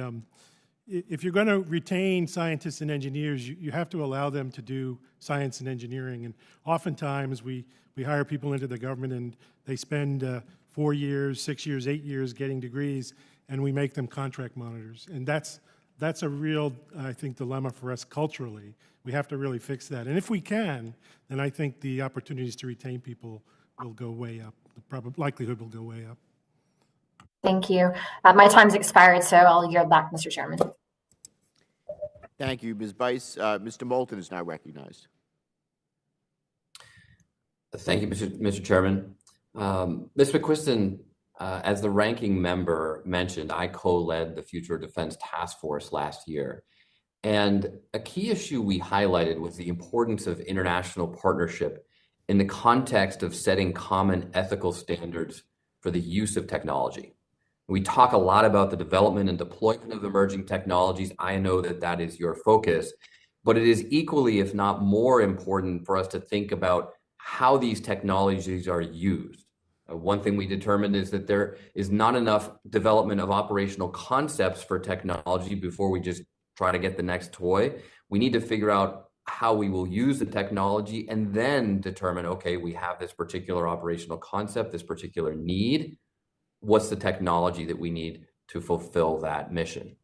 if you're going to retain scientists and engineers, you have to allow them to do science and engineering. And oftentimes we hire people into the government and they spend 4 years, 6 years, 8 years getting degrees, and we make them contract monitors. And that's a real, I think, dilemma for us culturally. We have to really fix that. And if we can, then I think the opportunities to retain people will go way up. The likelihood will go way up. Thank you. My time's expired, so I'll yield back, Mr. Chairman. Thank you, Ms. Bice. Mr. Moulton is now recognized. Thank you, Mr. Chairman. Ms. McQuisten, as the ranking member mentioned, I co-led the Future Defense Task Force last year. And a key issue we highlighted was the importance of international partnership in the context of setting common ethical standards for the use of technology. We talk a lot about the development and deployment of emerging technologies. I know that that is your focus, but it is equally, if not more important, for us to think about how these technologies are used. One thing we determined is that there is not enough development of operational concepts for technology before we just try to get the next toy. We need to figure out how we will use the technology and then determine, okay, we have this particular operational concept, this particular need. What's the technology that we need to fulfill that mission?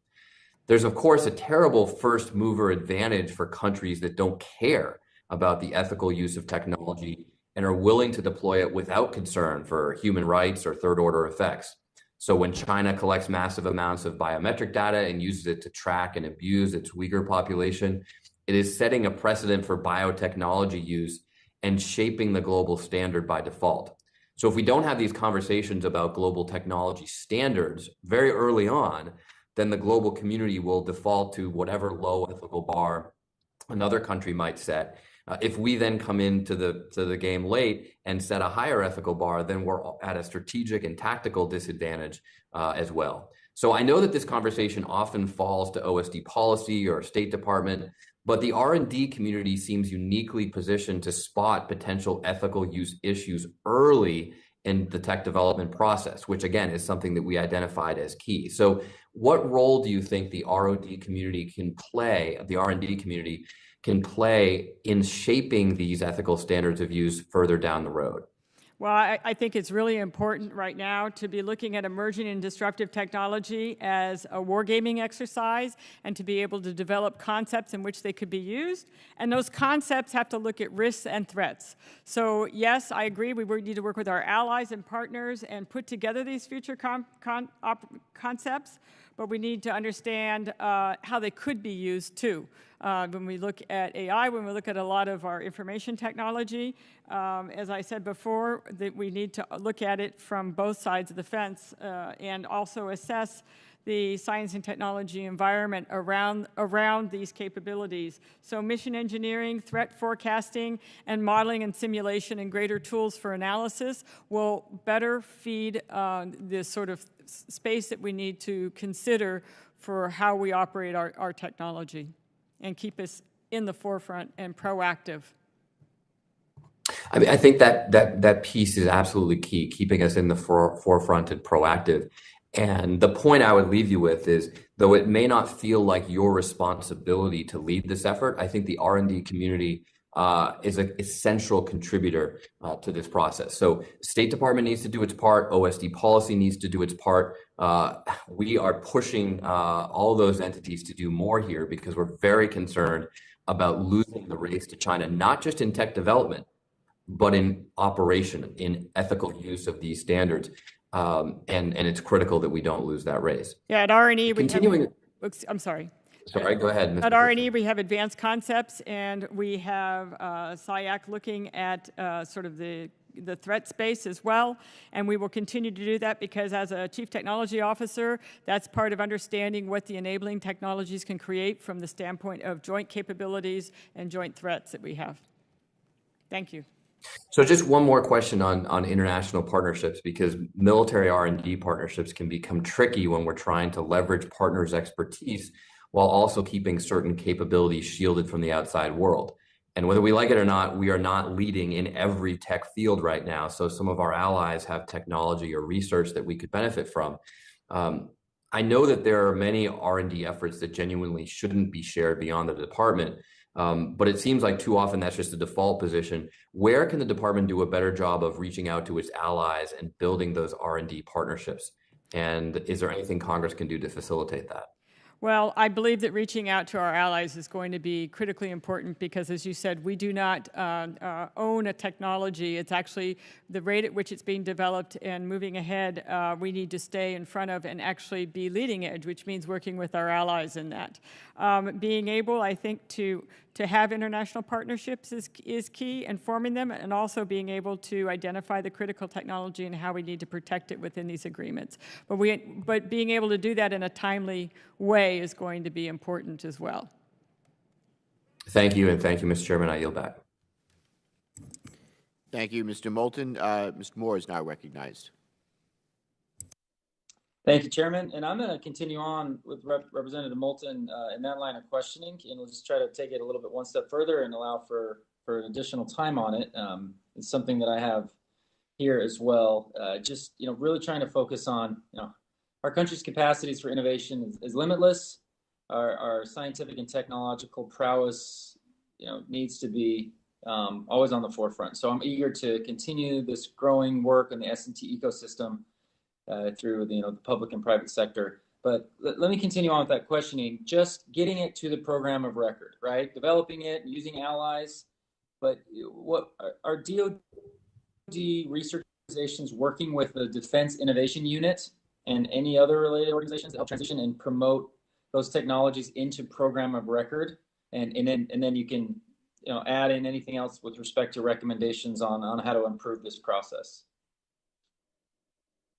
There's, of course, a terrible first mover advantage for countries that don't care about the ethical use of technology and are willing to deploy it without concern for human rights or third order effects. So when China collects massive amounts of biometric data and uses it to track and abuse its Uyghur population, it is setting a precedent for biotechnology use and shaping the global standard by default. So if we don't have these conversations about global technology standards very early on, then the global community will default to whatever low ethical bar another country might set. If we then come into the game late and set a higher ethical bar, then we're at a strategic and tactical disadvantage as well. So I know that this conversation often falls to OSD policy or State Department, but the R&D community seems uniquely positioned to spot potential ethical use issues early in the tech development process, which again is something that we identified as key. So what role do you think the R&D community can play in shaping these ethical standards of use further down the road? Well, I think it's really important right now to be looking at emerging and disruptive technology as a wargaming exercise and to be able to develop concepts in which they could be used. And those concepts have to look at risks and threats. So yes, I agree, we need to work with our allies and partners and put together these future concepts, but we need to understand how they could be used too. When we look at AI, when we look at a lot of our information technology, as I said before, that we need to look at it from both sides of the fence and also assess the science and technology environment around these capabilities. So mission engineering, threat forecasting, and modeling and simulation and greater tools for analysis will better feed this sort of space that we need to consider for how we operate our technology and keep us in the forefront and proactive. I mean, I think that piece is absolutely key, keeping us in the forefront and proactive. And the point I would leave you with is, though it may not feel like your responsibility to lead this effort, I think the R&D community is an essential contributor to this process. So State Department needs to do its part, OSD policy needs to do its part. We are pushing all those entities to do more here because we're very concerned about losing the race to China, not just in tech development, but in operation, in ethical use of these standards. And it's critical that we don't lose that race. Yeah, at R&E, I'm sorry. Sorry, go ahead. At R&E, we have advanced concepts, and we have SIAC looking at sort of the threat space as well, and we will continue to do that because as a Chief Technology Officer, that's part of understanding what the enabling technologies can create from the standpoint of joint capabilities and joint threats that we have. Thank you. So just one more question on international partnerships, because military R&D partnerships can become tricky when we're trying to leverage partners' expertise while also keeping certain capabilities shielded from the outside world. And whether we like it or not, we are not leading in every tech field right now. So some of our allies have technology or research that we could benefit from. I know that there are many R&D efforts that genuinely shouldn't be shared beyond the department, but it seems like too often that's just a default position. Where can the department do a better job of reaching out to its allies and building those R&D partnerships? And is there anything Congress can do to facilitate that? Well, I believe that reaching out to our allies is going to be critically important because, as you said, we do not own a technology. It's actually the rate at which it's being developed and moving ahead. We need to stay in front of and actually be leading edge, which means working with our allies in that. Being able, I think, to have international partnerships is key, and forming them, and also being able to identify the critical technology and how we need to protect it within these agreements. But being able to do that in a timely way is going to be important as well. Thank you, and thank you, Mr. Chairman. I yield back. Thank you, Mr. Moulton. Mr. Moore is now recognized. Thank you, Chairman. And I'm going to continue on with Representative Moulton in that line of questioning, and we'll just try to take it a little bit one step further and allow for additional time on it. It's something that I have here as well. Just, really trying to focus on, our country's capacities for innovation is limitless. Our scientific and technological prowess, needs to be always on the forefront. So I'm eager to continue this growing work in the S&T ecosystem through the public and private sector. But let me continue on with that questioning. Just getting it to the program of record, right? Developing it, using allies. But what are DoD research organizations working with the Defense Innovation Unit and any other related organizations to help transition and promote those technologies into program of record? And then you can add in anything else with respect to recommendations on how to improve this process.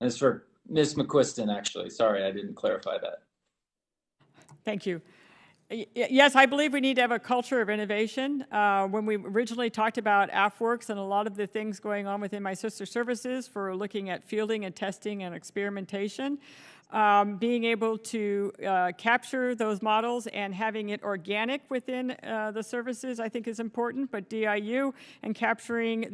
As for Ms. McQuisten, actually, sorry, I didn't clarify that. Thank you. Yes, I believe we need to have a culture of innovation. When we originally talked about AFWorks and a lot of the things going on within my sister services for looking at fielding and testing and experimentation, being able to capture those models and having it organic within the services, I think, is important. But DIU and capturing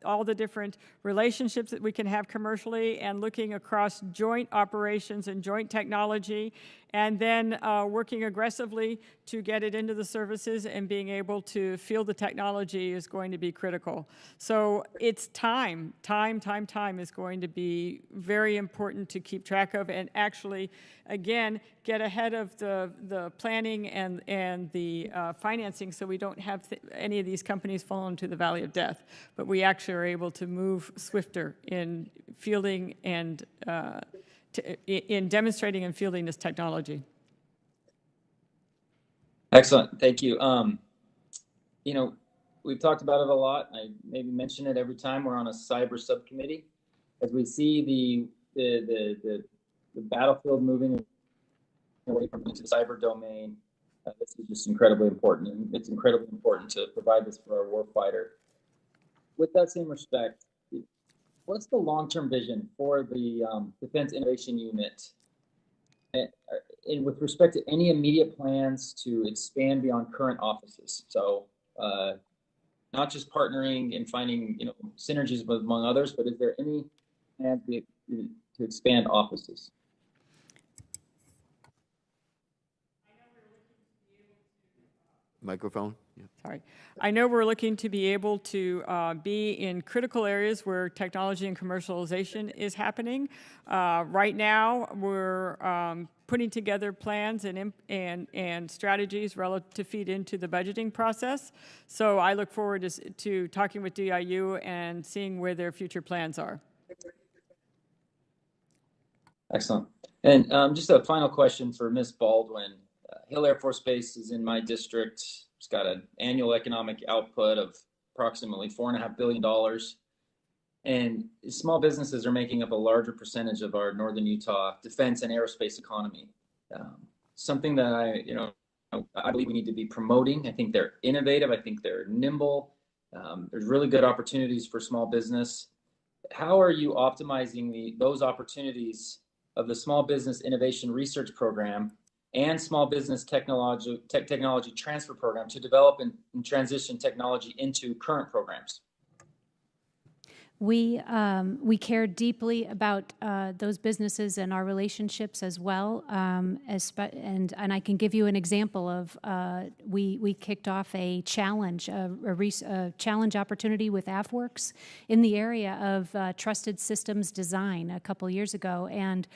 all the different relationships that we can have commercially and looking across joint operations and joint technology, and then working aggressively to get it into the services and being able to field the technology is going to be critical. So it's time is going to be very important to keep track of, and actually, again, get ahead of the planning and the financing so we don't have any of these companies fall into the valley of death, but we actually are able to move swifter in fielding and in demonstrating and fielding this technology. Excellent, thank you. We've talked about it a lot. I maybe mention it every time we're on a cyber subcommittee. As we see the battlefield moving away from into the cyber domain, this is just incredibly important, and it's incredibly important to provide this for our warfighter. With that same respect, what's the long-term vision for the Defense Innovation Unit? And with respect to any immediate plans to expand beyond current offices? So not just partnering and finding synergies among others, but is there any plans to expand offices? Microphone. Yeah. Sorry. I know we're looking to be able to be in critical areas where technology and commercialization is happening. Right now, we're putting together plans and strategies relative to feed into the budgeting process. So I look forward to talking with DIU and seeing where their future plans are. Excellent. And just a final question for Ms. Baldwin. Hill Air Force Base is in my district. It's got an annual economic output of approximately $4.5 billion. And small businesses are making up a larger percentage of our Northern Utah defense and aerospace economy. Something that I believe we need to be promoting. I think they're innovative. I think they're nimble. There's really good opportunities for small business. How are you optimizing those opportunities of the Small Business Innovation Research Program and small business technology transfer program to develop and transition technology into current programs? We care deeply about those businesses and our relationships as well. And I can give you an example of we kicked off a challenge, a challenge opportunity with AFWorks in the area of trusted systems design a couple years ago, and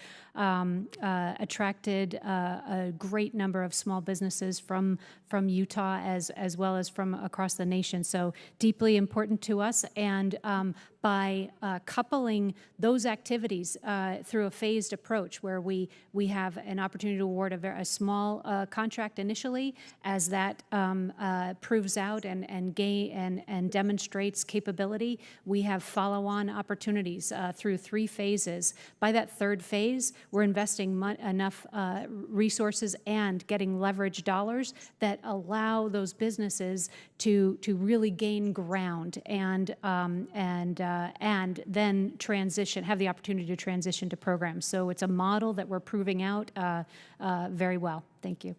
attracted a great number of small businesses from Utah as well as from across the nation. So deeply important to us, and by coupling those activities through a phased approach where we have an opportunity to award a small contract initially. As that proves out and demonstrates capability, we have follow-on opportunities through 3 phases. By that 3rd phase, we're investing enough resources and getting leverage dollars that allow those businesses to really gain ground and then have the opportunity to transition to programs. So it's a model that we're proving out very well. Thank you.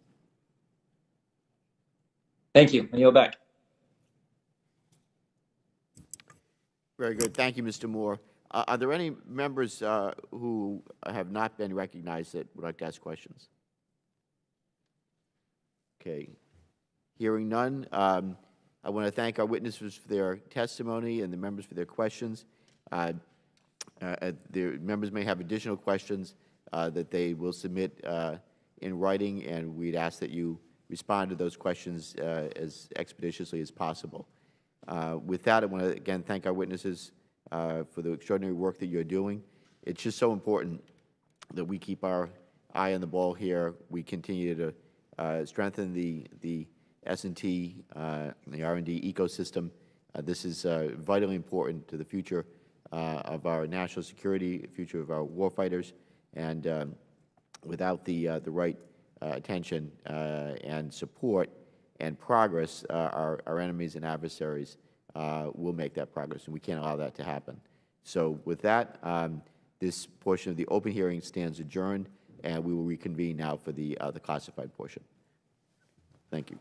Thank you. I yield back. Very good. Thank you, Mr. Moore. Are there any members who have not been recognized that would like to ask questions? Okay. Hearing none, I want to thank our witnesses for their testimony and the members for their questions. The members may have additional questions that they will submit in writing, and we'd ask that you respond to those questions as expeditiously as possible. With that, I want to again thank our witnesses for the extraordinary work that you're doing. It's just so important that we keep our eye on the ball here. We continue to strengthen the S&T, the R&D ecosystem. This is vitally important to the future of our national security, future of our warfighters, and without the right attention and support and progress, our enemies and adversaries will make that progress, and we can't allow that to happen. So with that, this portion of the open hearing stands adjourned, and we will reconvene now for the classified portion. Thank you.